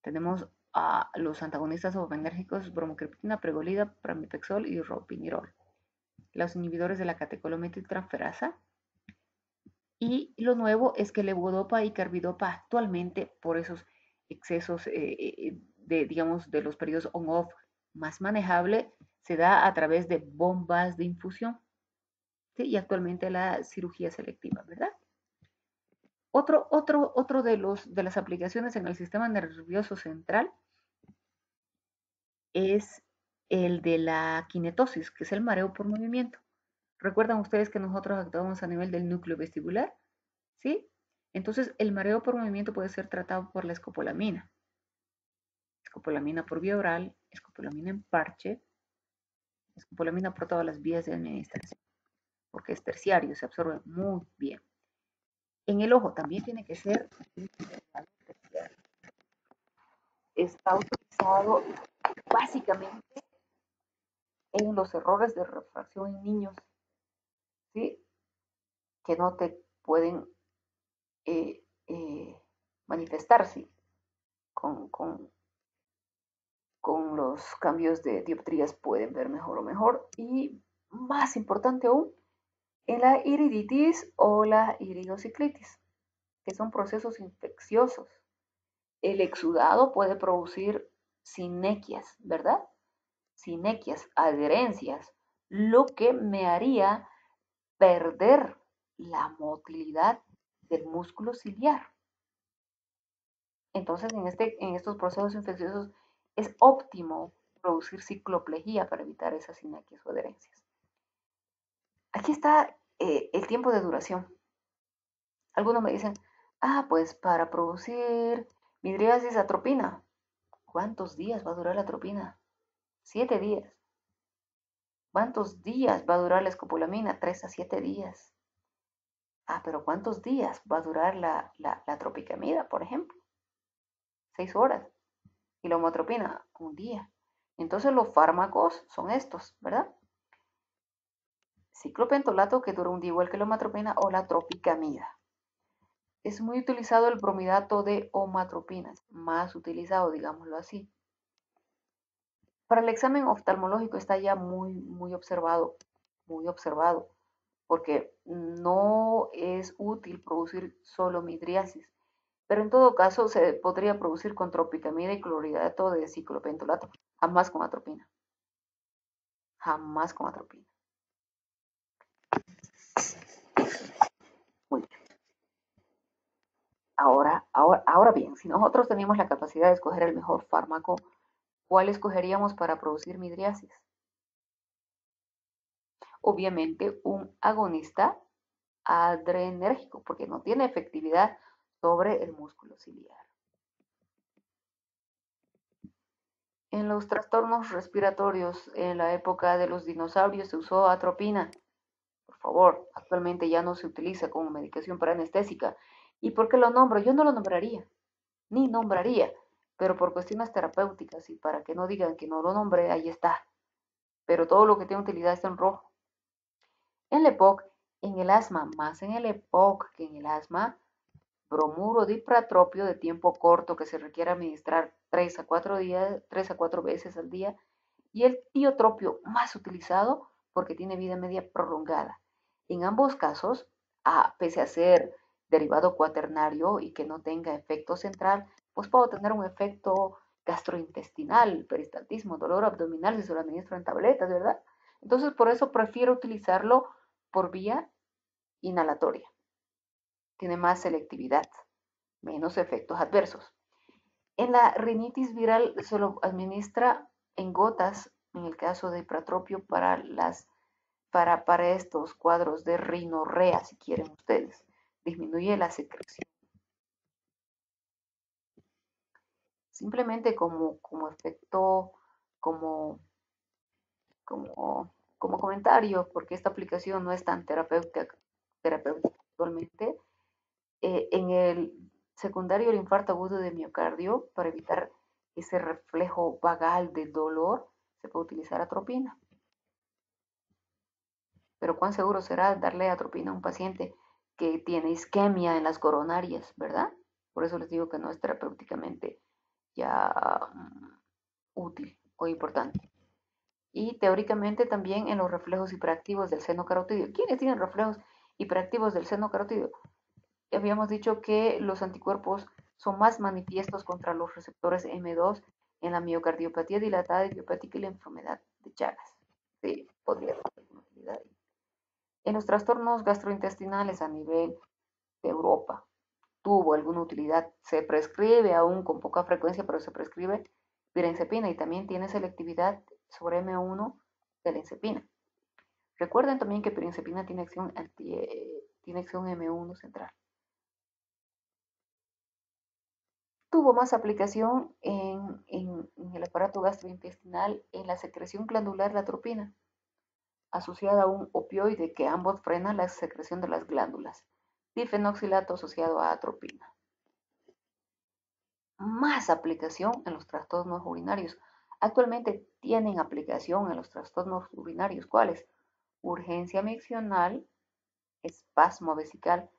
S1: Tenemos a los antagonistas dopaminérgicos bromocriptina, pregolida, pramipexol y ropinirol. Los inhibidores de la catecolamitriptanferasa. Y lo nuevo es que levodopa y carbidopa actualmente, por esos excesos digamos, de los periodos on-off más manejable, se da a través de bombas de infusión. ¿Sí? Y actualmente la cirugía selectiva, ¿verdad? Otro de las aplicaciones en el sistema nervioso central es el de la kinetosis, que es el mareo por movimiento. ¿Recuerdan ustedes que nosotros actuamos a nivel del núcleo vestibular? ¿Sí? Entonces, el mareo por movimiento puede ser tratado por la escopolamina. Escopolamina por vía oral, escopolamina en parche, escopolamina por todas las vías de administración, porque es terciario, se absorbe muy bien. En el ojo también tiene que ser terciario. Está utilizado básicamente en los errores de refracción en niños, ¿sí? Que no te pueden manifestarse con los cambios de dioptrías pueden ver mejor o mejor. Y más importante aún, en la iriditis o la iridociclitis, que son procesos infecciosos. El exudado puede producir sinequias, ¿verdad? Sinequias, adherencias, lo que me haría perder la motilidad del músculo ciliar. Entonces, en estos procesos infecciosos es óptimo producir cicloplejía para evitar esas sinequias o adherencias. Aquí está el tiempo de duración. Algunos me dicen, pues para producir midriasis atropina. ¿Cuántos días va a durar la atropina? 7 días. ¿Cuántos días va a durar la escopolamina? 3 a 7 días. Pero ¿cuántos días va a durar la tropicamida, por ejemplo? 6 horas. Y la homotropina, 1 día. Entonces los fármacos son estos, ¿verdad? Ciclopentolato, que dura 1 día igual que la homotropina, o la tropicamida. Es muy utilizado el bromidato de homatropinas, más utilizado, digámoslo así. Para el examen oftalmológico está ya muy observado, porque no es útil producir solo midriasis, pero en todo caso se podría producir con tropicamida y clorhidrato de ciclopentolato, jamás con atropina. Jamás con atropina. Muy bien. Ahora bien, si nosotros tenemos la capacidad de escoger el mejor fármaco, ¿cuál escogeríamos para producir midriasis? Obviamente un agonista adrenérgico, porque no tiene efectividad sobre el músculo ciliar. En los trastornos respiratorios, en la época de los dinosaurios se usó atropina. Por favor, actualmente ya no se utiliza como medicación para anestésica. ¿Y por qué lo nombro? Yo no lo nombraría, ni nombraría, pero por cuestiones terapéuticas y para que no digan que no lo nombré, ahí está. Pero todo lo que tiene utilidad está en rojo. En la EPOC, en el asma, más en el EPOC que en el asma, bromuro dipratropio de tiempo corto que se requiere administrar 3 a 4 veces al día, y el tiotropio más utilizado porque tiene vida media prolongada. En ambos casos, pese a ser derivado cuaternario y que no tenga efecto central, pues puedo tener un efecto gastrointestinal, peristaltismo, dolor abdominal si se lo administro en tabletas, ¿verdad? Entonces, por eso prefiero utilizarlo por vía inhalatoria. Tiene más selectividad. menos efectos adversos. En la rinitis viral se lo administra en gotas, en el caso de Pratropio, para estos cuadros de rinorrea, si quieren ustedes. Disminuye la secreción. Simplemente como efecto, como, como comentario, porque esta aplicación no es tan terapéutica actualmente, en el secundario del infarto agudo de miocardio, para evitar ese reflejo vagal de dolor, se puede utilizar atropina. Pero cuán seguro será darle atropina a un paciente que tiene isquemia en las coronarias, ¿verdad? Por eso les digo que no es terapéuticamente ya útil o importante. Y teóricamente también en los reflejos hiperactivos del seno carotídeo. ¿Quiénes tienen reflejos hiperactivos del seno carotídeo? Habíamos dicho que los anticuerpos son más manifiestos contra los receptores M2 en la miocardiopatía dilatada idiopática y la enfermedad de Chagas. Sí, podría ser alguna utilidad. En los trastornos gastrointestinales a nivel de Europa, tuvo alguna utilidad. Se prescribe aún con poca frecuencia, pero se prescribe pirenzepina y también tiene selectividad sobre M1 de la enzepina. Recuerden también que pirenzepina tiene acción M1 central. Tuvo más aplicación en el aparato gastrointestinal en la secreción glandular, la atropina, asociada a un opioide que ambos frenan la secreción de las glándulas. Difenoxilato asociado a atropina. Más aplicación en los trastornos urinarios. Actualmente tienen aplicación en los trastornos urinarios. ¿Cuáles? Urgencia miccional, espasmo vesical,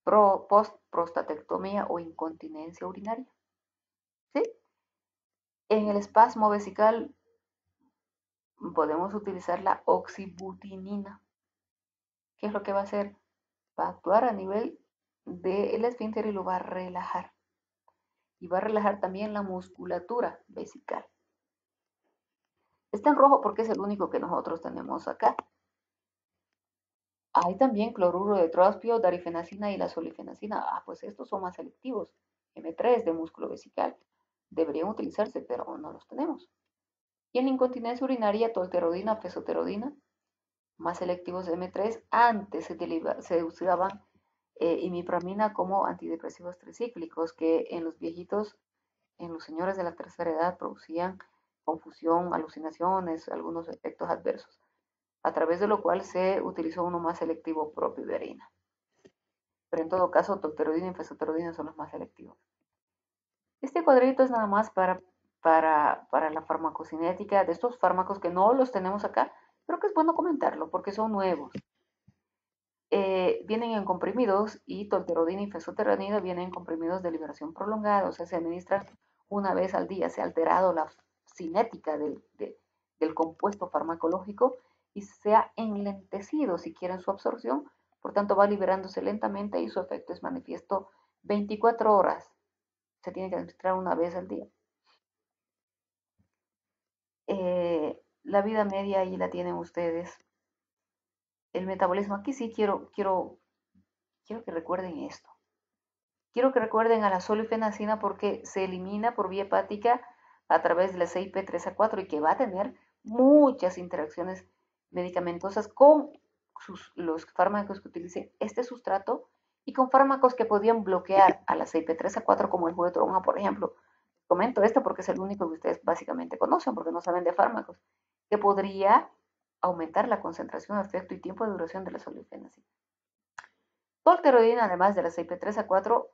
S1: post-prostatectomía o incontinencia urinaria. ¿Sí? En el espasmo vesical podemos utilizar la oxibutinina. ¿Qué es lo que va a hacer? Va a actuar a nivel del esfínter y lo va a relajar. Y va a relajar también la musculatura vesical. Está en rojo porque es el único que nosotros tenemos acá. Hay también cloruro de trospio, darifenacina y la solifenacina. Pues estos son más selectivos. M3 de músculo vesical. Deberían utilizarse, pero no los tenemos. Y en incontinencia urinaria, tolterodina, fesoterodina, más selectivos de M3. Antes se usaban imipramina como antidepresivos tricíclicos, que en los viejitos, en los señores de la tercera edad, producían confusión, alucinaciones, algunos efectos adversos, a través de lo cual se utilizó uno más selectivo, propiverina. Pero en todo caso, tolterodina y fesoterodina son los más selectivos. Este cuadrito es nada más para la farmacocinética de estos fármacos que no los tenemos acá, pero que es bueno comentarlo porque son nuevos. Vienen en comprimidos y tolterodina y fesoterodina vienen en comprimidos de liberación prolongada, o sea, se administran una vez al día. Se ha alterado la cinética del compuesto farmacológico y se ha enlentecido, si quieren, su absorción, por tanto va liberándose lentamente y su efecto es manifiesto 24 horas. Se tiene que administrar una vez al día. La vida media ahí la tienen ustedes. El metabolismo, aquí sí quiero que recuerden esto. Quiero que recuerden a la solifenacina porque se elimina por vía hepática a través de la CYP3A4 y que va a tener muchas interacciones medicamentosas con los fármacos que utilicen este sustrato y con fármacos que podían bloquear a la CYP3A4 como el jugo de toronja, por ejemplo. Comento esto porque es el único que ustedes básicamente conocen porque no saben de fármacos, que podría aumentar la concentración, efecto y tiempo de duración de la solifenacina. Tolterodina, además de la CYP3A4,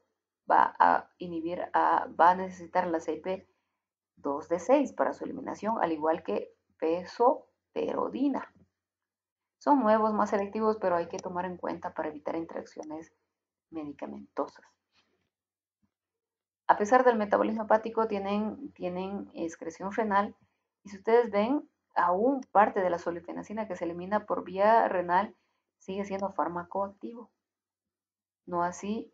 S1: va a necesitar la CYP2D6 para su eliminación, al igual que fesoterodina. Son nuevos, más selectivos, pero hay que tomar en cuenta para evitar interacciones medicamentosas. A pesar del metabolismo hepático, tienen excreción renal y si ustedes ven, aún parte de la solifenacina que se elimina por vía renal sigue siendo fármaco activo. No así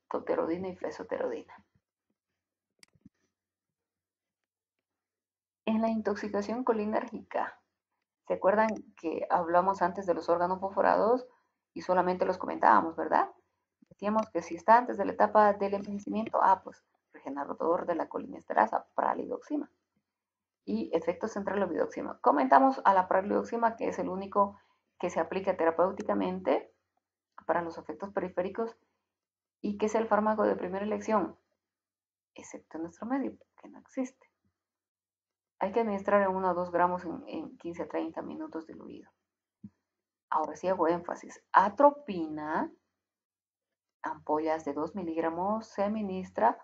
S1: tolterodina y fesoterodina. En la intoxicación colinérgica, ¿se acuerdan que hablamos antes de los órganos fosforados y solamente los comentábamos, verdad? decíamos que si está antes de la etapa del envejecimiento, pues regenerador de la colinesterasa, pralidoxima. Y efecto central levodoxima. Comentamos a la pralidoxima, que es el único que se aplica terapéuticamente para los efectos periféricos y que es el fármaco de primera elección, excepto en nuestro medio, que no existe. Hay que administrar en 1 o 2 gramos en 15 a 30 minutos diluido. Ahora sí hago énfasis. Atropina, ampollas de 2 miligramos, se administra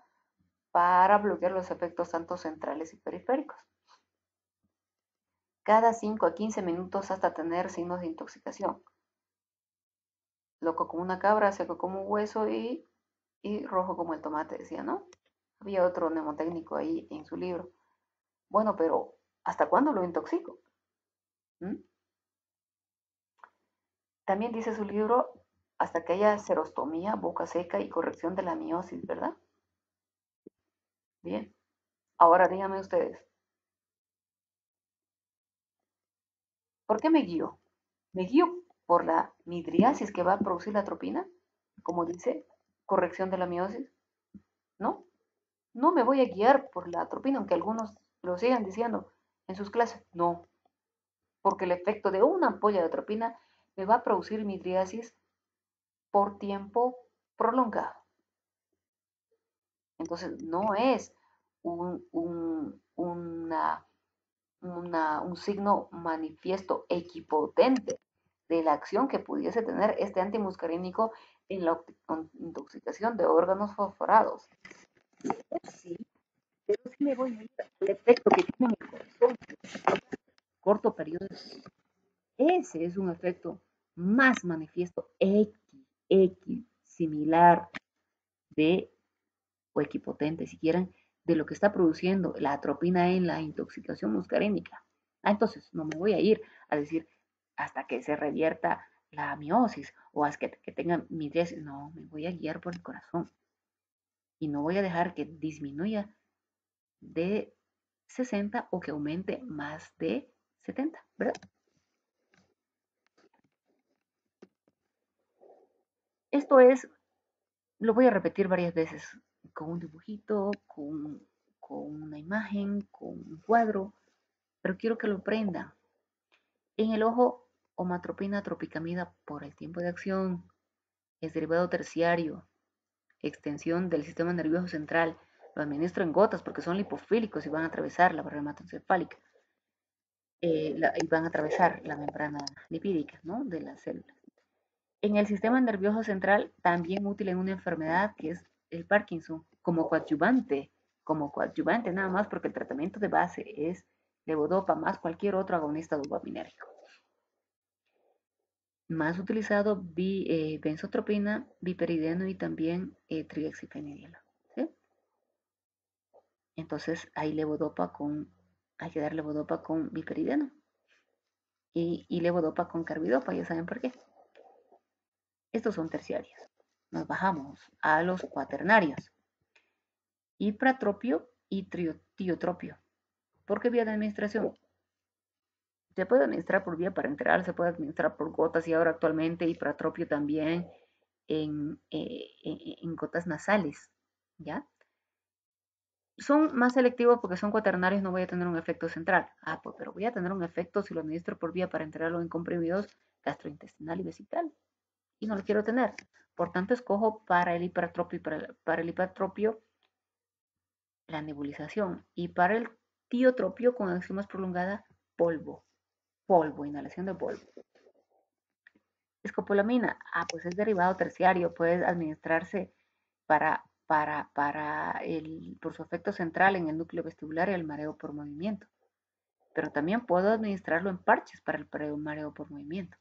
S1: para bloquear los efectos tanto centrales y periféricos. Cada 5 a 15 minutos hasta tener signos de intoxicación. Loco como una cabra, seco como un hueso y rojo como el tomate, decía, ¿no? Había otro mnemotécnico ahí en su libro. Bueno, pero ¿hasta cuándo lo intoxico? ¿Mm? También dice su libro, hasta que haya serostomía, boca seca y corrección de la miosis, ¿verdad? Bien. Ahora díganme ustedes, ¿por qué me guío? ¿Me guío por la midriasis que va a producir la atropina? Como dice, corrección de la miosis. ¿No? No me voy a guiar por la atropina, aunque algunos lo sigan diciendo en sus clases. No, porque el efecto de una ampolla de atropina me va a producir midriasis por tiempo prolongado. Entonces, no es un signo manifiesto equipotente de la acción que pudiese tener este antimuscarínico en la intoxicación de órganos fosforados. Sí, pero sí me voy a ir al efecto que tiene en el corazón, corto periodo. Ese es un efecto más manifiesto, similar de, o equipotente, si quieren, de lo que está produciendo la atropina en la intoxicación muscarínica. Entonces, no me voy a ir a decir hasta que se revierta la miosis o hasta que tenga midriasis. No, me voy a guiar por el corazón. Y no voy a dejar que disminuya de 60 o que aumente más de 70, ¿verdad? Esto es, lo voy a repetir varias veces, con un dibujito, con una imagen, con un cuadro, pero quiero que lo prendan. En el ojo, omatropina, tropicamida por el tiempo de acción, es derivado terciario, extensión del sistema nervioso central. Lo administro en gotas porque son lipofílicos y van a atravesar la barrera hematoencefálica. Y van a atravesar la membrana lipídica, ¿no?, de las células. En el sistema nervioso central, también útil en una enfermedad que es el Parkinson, como coadyuvante nada más porque el tratamiento de base es levodopa más cualquier otro agonista dopaminérgico. Más utilizado benzotropina, biperideno y también trihexifenidilo, ¿sí? Entonces hay que dar levodopa con biperideno y levodopa con carbidopa, ya saben por qué. Estos son terciarios. Nos bajamos a los cuaternarios. Hipratropio y tiotropio. ¿Por qué vía de administración? Se puede administrar por vía parenteral, se puede administrar por gotas y ahora actualmente hipratropio también en gotas nasales, ¿ya? Son más selectivos porque son cuaternarios, no voy a tener un efecto central. Pues, pero voy a tener un efecto si lo administro por vía parenteral o en comprimidos gastrointestinal y vesical. Y no lo quiero tener. Por tanto, escojo para el hipertropio, para el hipatropio la nebulización. Y para el tiotropio con acción más prolongada, polvo, inhalación de polvo. Escopolamina, pues es derivado terciario, puede administrarse por su efecto central en el núcleo vestibular y el mareo por movimiento. Pero también puedo administrarlo en parches para el mareo por movimiento.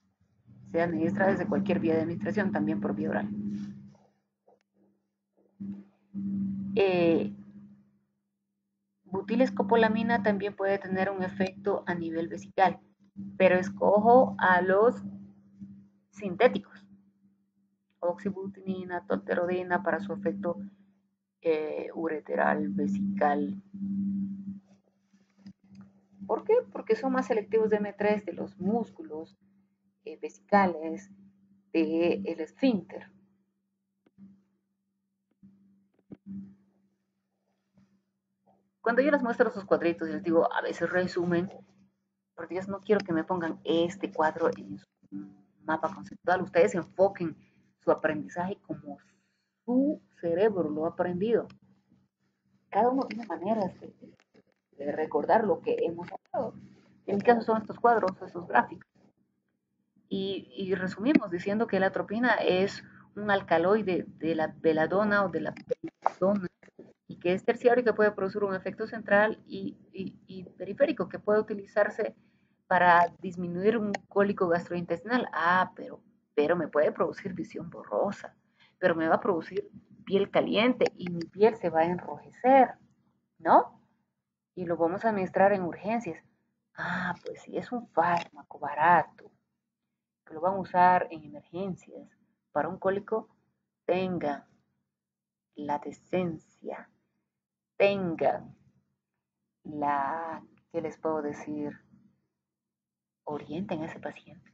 S1: Se administra desde cualquier vía de administración, también por vía oral. Butilescopolamina también puede tener un efecto a nivel vesical, pero escojo a los sintéticos. Oxibutinina, tolterodina para su efecto ureteral, vesical. ¿Por qué? Porque son más selectivos de M3 de los músculos vesicales, del esfínter. Cuando yo les muestro esos cuadritos y les digo, a veces resumen, por Dios, no quiero que me pongan este cuadro en su mapa conceptual. Ustedes enfoquen su aprendizaje como su cerebro lo ha aprendido. Cada uno tiene maneras de recordar lo que hemos hablado. En mi caso son estos cuadros, estos gráficos. Y resumimos diciendo que la atropina es un alcaloide de la beladona o de la belladona y que es terciario y que puede producir un efecto central y periférico que puede utilizarse para disminuir un cólico gastrointestinal. Ah, pero me puede producir visión borrosa, pero me va a producir piel caliente y mi piel se va a enrojecer, ¿no? Y lo vamos a administrar en urgencias. Ah, pues si es un fármaco barato, que lo van a usar en emergencias para un cólico, tengan la decencia, tengan la, ¿qué les puedo decir? Orienten a ese paciente.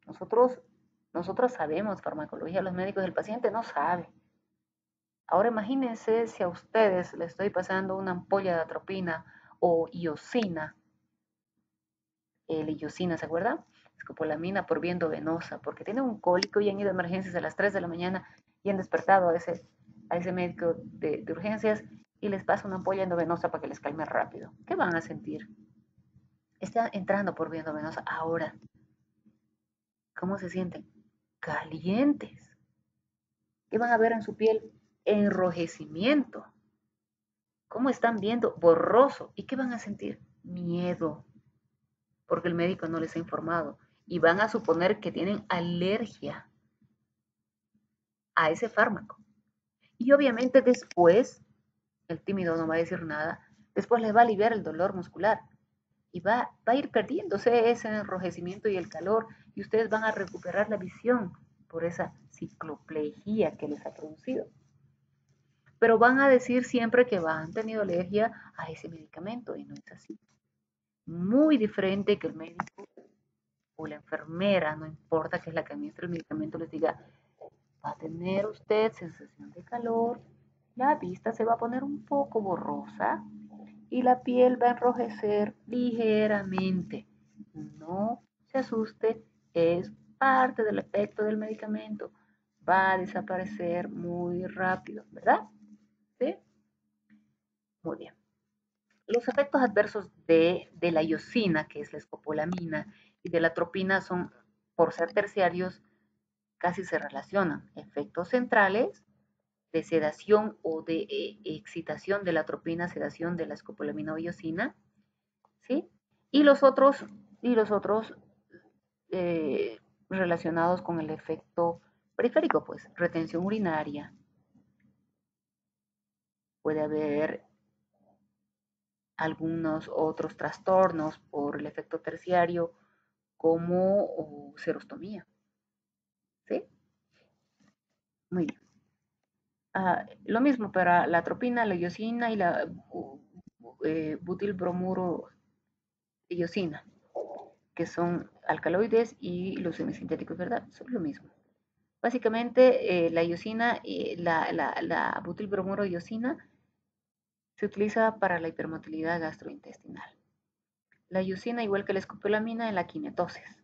S1: Nosotros, nosotros sabemos farmacología, los médicos, el paciente no sabe. Ahora imagínense si a ustedes les estoy pasando una ampolla de atropina o iosina, el iosina, ¿se acuerdan? Escopolamina por viento venosa, porque tienen un cólico y han ido a emergencias a las 3 de la mañana y han despertado a ese médico de urgencias y les pasa una ampolla endovenosa para que les calme rápido. ¿Qué van a sentir? Está entrando por viento venosa ahora. ¿Cómo se sienten? Calientes. ¿Qué van a ver en su piel? Enrojecimiento. ¿Cómo están viendo? Borroso. ¿Y qué van a sentir? Miedo, porque el médico no les ha informado. Y van a suponer que tienen alergia a ese fármaco. Y obviamente después, el tímido no va a decir nada, después les va a aliviar el dolor muscular y va a ir perdiéndose ese enrojecimiento y el calor y ustedes van a recuperar la visión por esa cicloplejía que les ha producido. Pero van a decir siempre que han tenido alergia a ese medicamento y no es así. Muy diferente que el médico o la enfermera, no importa que es la que administra el medicamento, les diga, va a tener usted sensación de calor, la vista se va a poner un poco borrosa y la piel va a enrojecer ligeramente. No se asuste, es parte del efecto del medicamento. Va a desaparecer muy rápido, ¿verdad? ¿Sí? Muy bien. Los efectos adversos de la iosina, que es la escopolamina, y de la atropina son, por ser terciarios, casi se relacionan. Efectos centrales de sedación o de excitación de la atropina, sedación de la escopolamina o iosina, ¿sí? Y los otros relacionados con el efecto periférico, pues retención urinaria, puede haber algunos otros trastornos por el efecto terciario como serostomía, ¿sí? Muy bien. Lo mismo para la atropina, la iosina y la butilbromuro iosina, que son alcaloides y los semisintéticos, ¿verdad? Son lo mismo. Básicamente, la iosina, la butilbromuro iosina se utiliza para la hipermotilidad gastrointestinal. La iosina, igual que la escopolamina, en la kinetosis.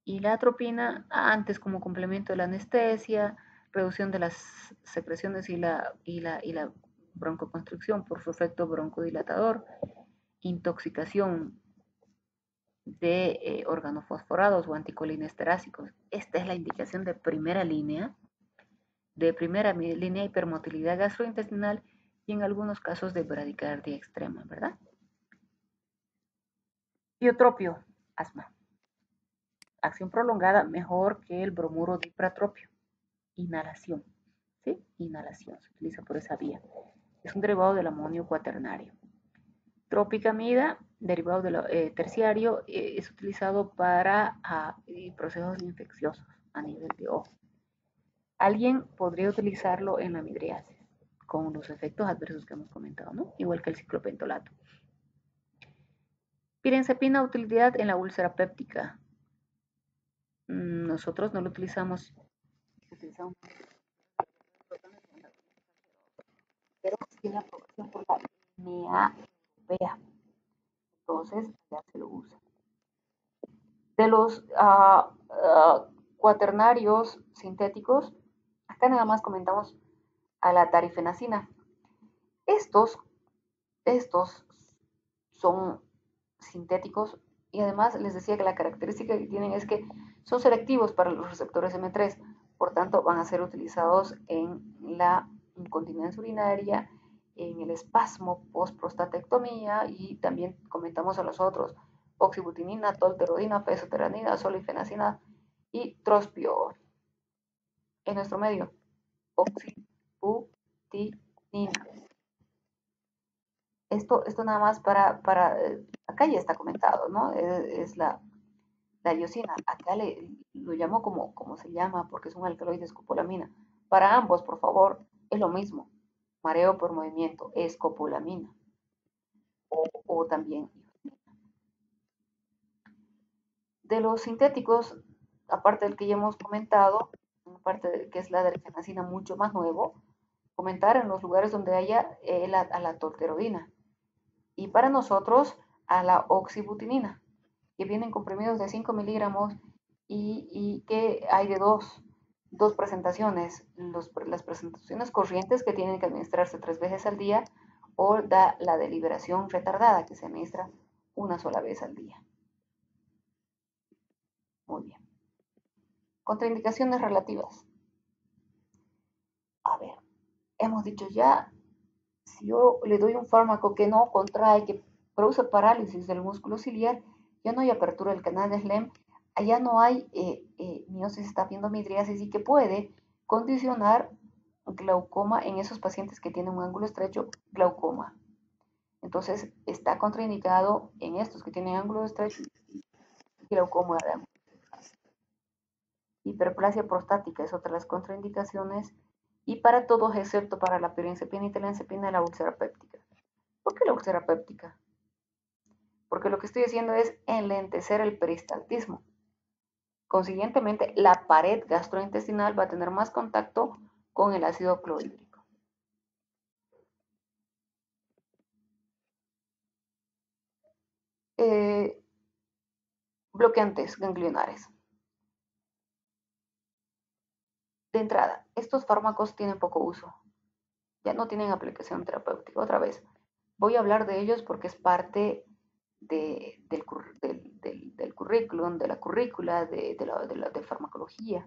S1: Y la atropina, antes como complemento de la anestesia, reducción de las secreciones y la broncoconstricción por su efecto broncodilatador, intoxicación de organofosforados o anticolinesterácicos. Esta es la indicación de primera línea hipermotilidad gastrointestinal y en algunos casos de bradicardia extrema, ¿verdad? Biotropio, asma. Acción prolongada mejor que el bromuro dipratropio. Inhalación, ¿sí? Inhalación, se utiliza por esa vía. Es un derivado del amonio cuaternario. Tropicamida, derivado del terciario, es utilizado para procesos infecciosos a nivel de ojo. Alguien podría utilizarlo en la midriasis, con los efectos adversos que hemos comentado, ¿no? Igual que el ciclopentolato. Pirenzepina, utilidad en la úlcera péptica. Nosotros no lo utilizamos pero tiene aprobación por la EMEA europea. Entonces, ya se lo usa. De los cuaternarios sintéticos, acá nada más comentamos a la tarifenacina. Estos, estos son sintéticos y además les decía que la característica que tienen es que son selectivos para los receptores M3, por tanto van a ser utilizados en la incontinencia urinaria, en el espasmo post-prostatectomía y también comentamos a los otros, oxibutinina, tolterodina, fesoteranina, solifenacina y trospiol. En nuestro medio, oxibutinina. Esto nada más acá ya está comentado, ¿no? Es la iosina. Acá lo llamo como se llama porque es un alcaloide escopolamina. Para ambos, por favor, es lo mismo. Mareo por movimiento, escopolamina. O también de los sintéticos, aparte del que ya hemos comentado, aparte de que es la derfenacina mucho más nuevo, comentar en los lugares donde haya a la tolterodina. Y para nosotros, a la oxibutinina, que vienen comprimidos de 5 miligramos y que hay de dos presentaciones, las presentaciones corrientes que tienen que administrarse 3 veces al día o la deliberación retardada que se administra una sola vez al día. Muy bien. Contraindicaciones relativas. A ver, hemos dicho ya, si yo le doy un fármaco que no contrae, que produce parálisis del músculo ciliar, ya no hay apertura del canal de Schlemm, allá no hay miosis estafiendomidriasis y que puede condicionar glaucoma en esos pacientes que tienen un ángulo estrecho, glaucoma. Entonces, está contraindicado en estos que tienen ángulo estrecho y glaucoma de ángulo. Hiperplasia prostática es otra de las contraindicaciones y para todos excepto para la pirincepina y telancepina la úlcera péptica. ¿Por qué la úlcera péptica? Porque lo que estoy haciendo es enlentecer el peristaltismo. Consiguientemente, la pared gastrointestinal va a tener más contacto con el ácido clorhídrico. Bloqueantes ganglionares. De entrada, estos fármacos tienen poco uso. Ya no tienen aplicación terapéutica. Otra vez, voy a hablar de ellos porque es parte del currículum, de la currícula, de farmacología,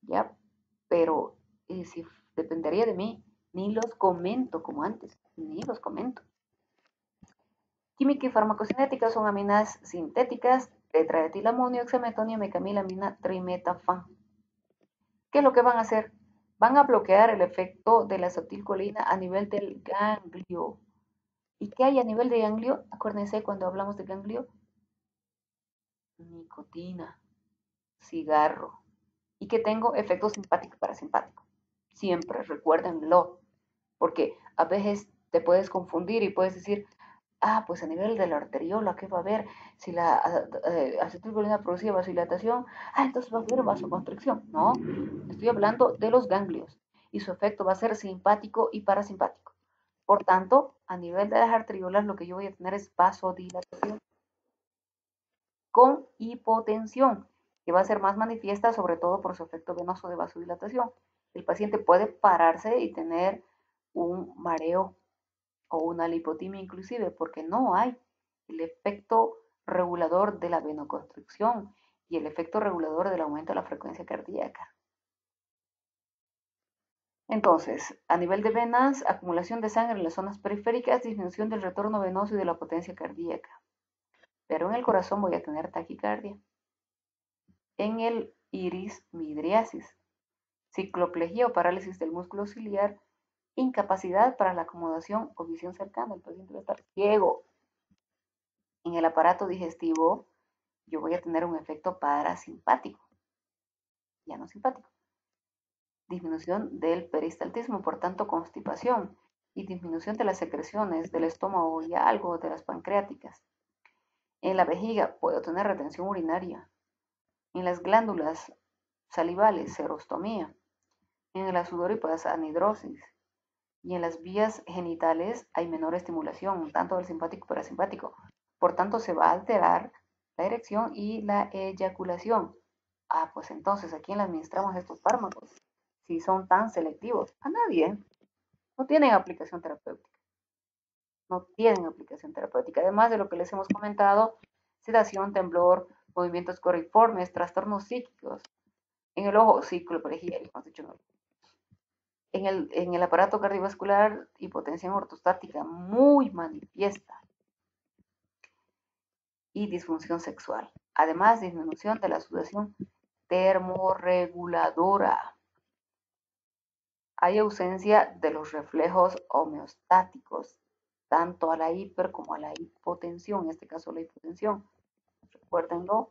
S1: ¿ya? Pero si dependería de mí, ni los comento como antes, ni los comento. Química y farmacocinética son aminas sintéticas, tetraetilamonio, hexametonio, mecamilamina, trimetafán. ¿Qué es lo que van a hacer? Van a bloquear el efecto de la acetilcolina a nivel del ganglio. ¿Y qué hay a nivel de ganglio? Acuérdense cuando hablamos de ganglio, nicotina, cigarro. ¿Y que tengo? Efecto simpático y parasimpático. Siempre, recuérdenlo. Porque a veces te puedes confundir y puedes decir, pues a nivel de la arteriola, ¿qué va a haber? Si la acetilcolina produce vasodilatación, entonces va a haber vasoconstricción. No, estoy hablando de los ganglios y su efecto va a ser simpático y parasimpático. Por tanto, a nivel de las arteriolas lo que yo voy a tener es vasodilatación con hipotensión, que va a ser más manifiesta sobre todo por su efecto venoso de vasodilatación. El paciente puede pararse y tener un mareo o una lipotimia inclusive, porque no hay el efecto regulador de la venoconstricción y el efecto regulador del aumento de la frecuencia cardíaca. Entonces, a nivel de venas, acumulación de sangre en las zonas periféricas, disminución del retorno venoso y de la potencia cardíaca. Pero en el corazón voy a tener taquicardia. En el iris, midriasis. Cicloplegia o parálisis del músculo ciliar, incapacidad para la acomodación o visión cercana. El paciente va a estar ciego. En el aparato digestivo, yo voy a tener un efecto parasimpático, ya no simpático. Disminución del peristaltismo, por tanto constipación y disminución de las secreciones del estómago y algo de las pancreáticas. En la vejiga puedo tener retención urinaria. En las glándulas salivales, serostomía. En las sudoríparas, anhidrosis. y en las vías genitales hay menor estimulación, tanto del simpático como parasimpático. Por tanto, se va a alterar la erección y la eyaculación. Ah, pues entonces, ¿a quién le administramos estos fármacos? Si son tan selectivos. A nadie. No tienen aplicación terapéutica. No tienen aplicación terapéutica. Además de lo que les hemos comentado, sedación, temblor, movimientos coriformes, trastornos psíquicos. En el ojo, cicloperegia, hemos dicho, en el aparato cardiovascular, hipotensión ortostática muy manifiesta y disfunción sexual. Además, disminución de la sudoración termorreguladora. Hay ausencia de los reflejos homeostáticos, tanto a la hiper como a la hipotensión, en este caso la hipotensión. Recuérdenlo,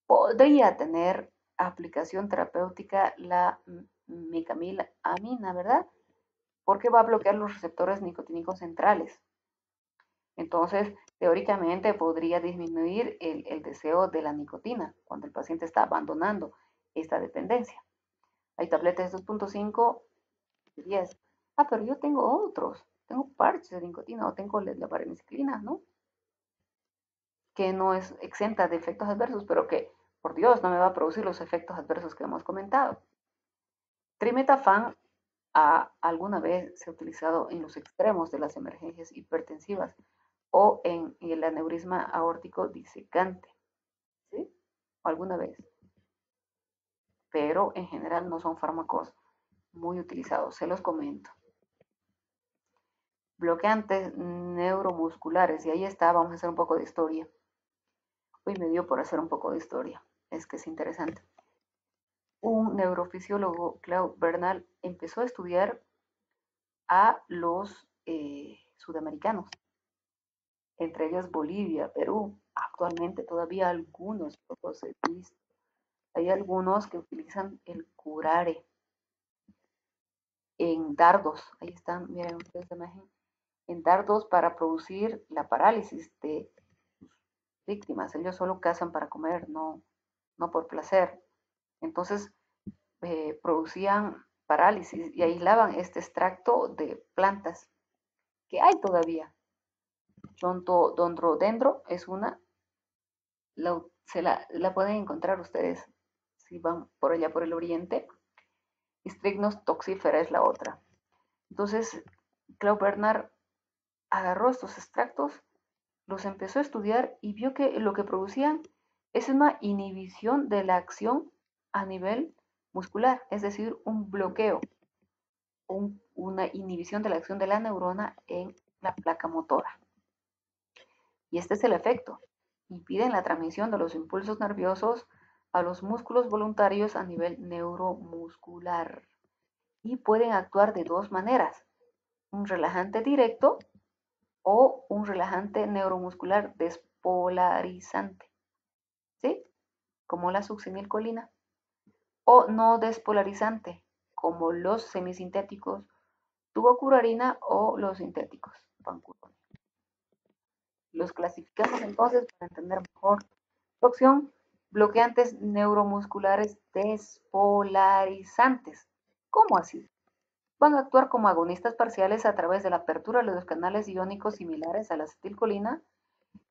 S1: podría tener aplicación terapéutica la micamilamina, ¿verdad? Porque va a bloquear los receptores nicotínicos centrales. Entonces, teóricamente podría disminuir el deseo de la nicotina cuando el paciente está abandonando esta dependencia. Hay tabletas de 2.5 y 10. Ah, pero yo tengo otros. Tengo parches de nicotina o tengo la vareniclina, ¿no? Que no es exenta de efectos adversos, pero que, por Dios, no me va a producir los efectos adversos que hemos comentado. Trimetafan alguna vez se ha utilizado en los extremos de las emergencias hipertensivas o en el aneurisma aórtico disecante, ¿sí? O alguna vez. Pero en general no son fármacos muy utilizados, se los comento. Bloqueantes neuromusculares, y ahí está, vamos a hacer un poco de historia. Hoy me dio por hacer un poco de historia, es que es interesante. Un neurofisiólogo, Claude Bernal, empezó a estudiar a los sudamericanos, entre ellos Bolivia, Perú. Actualmente todavía algunos pocos he visto. Hay algunos que utilizan el curare en dardos. Ahí están, miren ustedes la imagen. En dardos para producir la parálisis de sus víctimas. Ellos solo cazan para comer, no por placer. Entonces, producían parálisis y aislaban este extracto de plantas que hay todavía. Dondrodendro es una, la pueden encontrar ustedes si van por allá por el oriente. Strychnos toxífera es la otra. Entonces, Claude Bernard agarró estos extractos, los empezó a estudiar y vio que lo que producían es una inhibición de la acción a nivel muscular, es decir, un bloqueo, una inhibición de la acción de la neurona en la placa motora. Y este es el efecto. Impiden la transmisión de los impulsos nerviosos a los músculos voluntarios a nivel neuromuscular. Y pueden actuar de dos maneras. Un relajante directo o un relajante neuromuscular despolarizante. ¿Sí? Como la succinilcolina. O no despolarizante, como los semisintéticos, tubocurarina o los sintéticos, pancuronium. Los clasificamos entonces para entender mejor su acción. Bloqueantes neuromusculares despolarizantes. ¿Cómo así? Van a actuar como agonistas parciales a través de la apertura de los canales iónicos similares a la acetilcolina,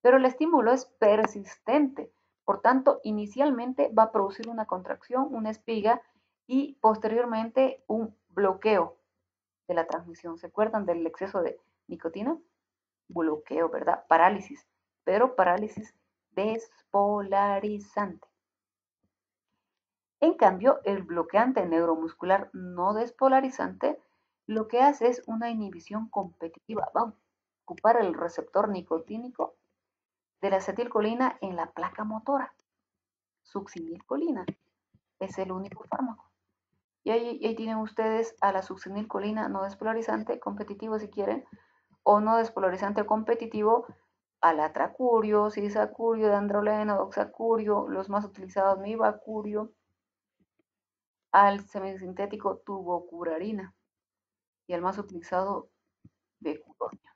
S1: pero el estímulo es persistente. Por tanto, inicialmente va a producir una contracción, una espiga y posteriormente un bloqueo de la transmisión. ¿Se acuerdan del exceso de nicotina? Bloqueo, ¿verdad? Parálisis, pero parálisis despolarizante. En cambio, el bloqueante neuromuscular no despolarizante lo que hace es una inhibición competitiva. Va a ocupar el receptor nicotínico de la acetilcolina en la placa motora. Succinilcolina es el único fármaco. Y ahí tienen ustedes a la succinilcolina no despolarizante, competitivo si quieren, o no despolarizante competitivo, al atracurio, cisacurio, dandroleno, oxacurio, los más utilizados mivacurio, al semisintético tubocurarina y al más utilizado becuronio.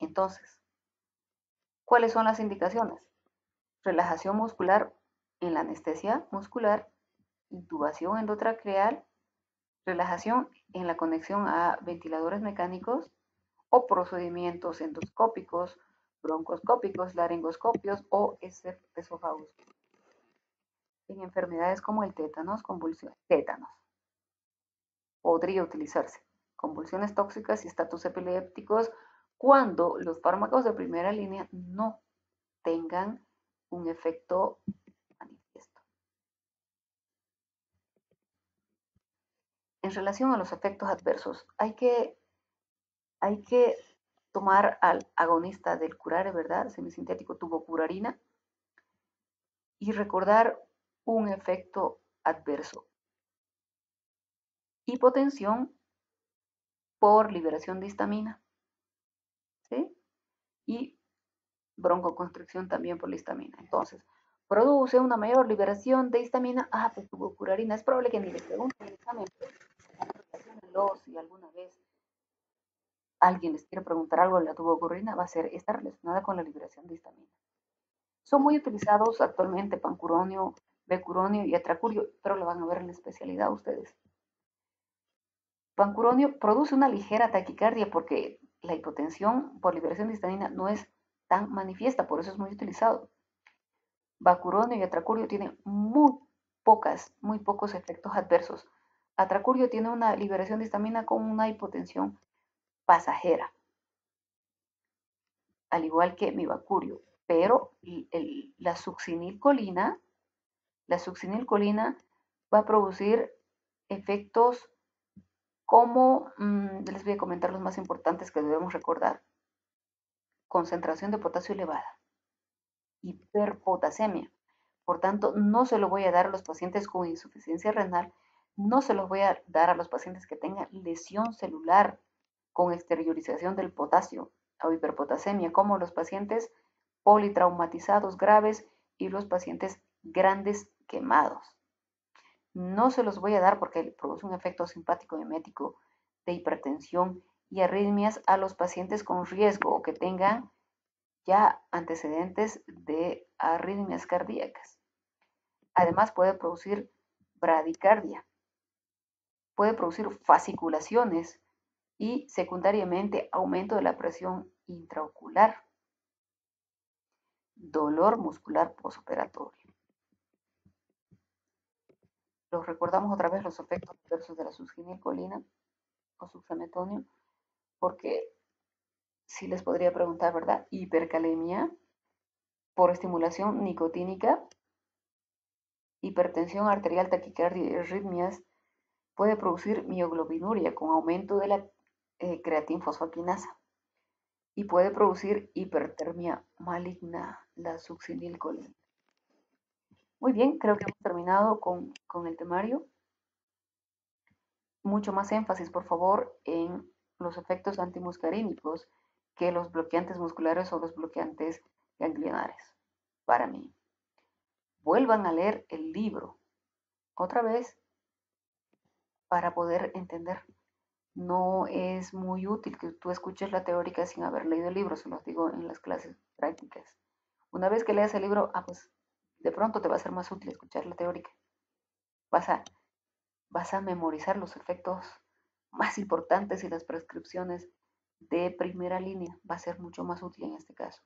S1: Entonces, ¿cuáles son las indicaciones? Relajación muscular en la anestesia muscular, intubación endotraqueal Relajación en la conexión a ventiladores mecánicos o procedimientos endoscópicos, broncoscópicos, laringoscopios o esofagos. En enfermedades como el tétanos, podría utilizarse. Convulsiones tóxicas y estatus epilépticos cuando los fármacos de primera línea no tengan un efecto manifiesto. En relación a los efectos adversos, hay que tomar al agonista del curare, ¿verdad? Semisintético tubocurarina, y recordar un efecto adverso. Hipotensión por liberación de histamina, ¿sí? Y broncoconstricción también por la histamina. Entonces, produce una mayor liberación de histamina. Pues tubocurarina. Es probable que ni les pregunten el examen, pero si alguna vez alguien les quiere preguntar algo de la tubocurarina, va a ser esta relacionada con la liberación de histamina. Son muy utilizados actualmente pancuronio, becuronio y atracurio, pero lo van a ver en la especialidad ustedes. Pancuronio produce una ligera taquicardia porque la hipotensión por liberación de histamina no es tan manifiesta, por eso es muy utilizado. Bacuronio y atracurio tienen muy pocos efectos adversos. Atracurio tiene una liberación de histamina con una hipotensión pasajera, al igual que mi bacurio, pero la succinilcolina va a producir efectos como, les voy a comentar los más importantes que debemos recordar: concentración de potasio elevada, hiperpotasemia. Por tanto, no se lo voy a dar a los pacientes con insuficiencia renal, no se los voy a dar a los pacientes que tengan lesión celular con exteriorización del potasio o hiperpotasemia, como los pacientes politraumatizados graves y los pacientes grandes quemados. No se los voy a dar porque produce un efecto simpático mimético de hipertensión y arritmias a los pacientes con riesgo o que tengan ya antecedentes de arritmias cardíacas. Además puede producir bradicardia, puede producir fasciculaciones y secundariamente aumento de la presión intraocular, dolor muscular postoperatorio. Los recordamos otra vez los efectos adversos de la succinilcolina o succemetonio, porque sí les podría preguntar, ¿verdad? Hipercalemia por estimulación nicotínica, hipertensión arterial, taquicardia y arritmias, puede producir mioglobinuria con aumento de la creatinfosfaquinasa y puede producir hipertermia maligna, la succinilcolina. Muy bien, creo que hemos terminado con el temario. Mucho más énfasis, por favor, en los efectos antimuscarínicos que los bloqueantes musculares o los bloqueantes ganglionares. Para mí, vuelvan a leer el libro otra vez para poder entender. No es muy útil que tú escuches la teórica sin haber leído el libro, se los digo en las clases prácticas. Una vez que leas el libro, pues de pronto te va a ser más útil escuchar la teórica. Vas a, vas a memorizar los efectos más importantes y las prescripciones de primera línea. Va a ser mucho más útil en este caso.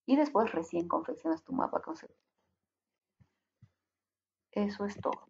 S1: Y después recién confeccionas tu mapa conceptual. Eso es todo.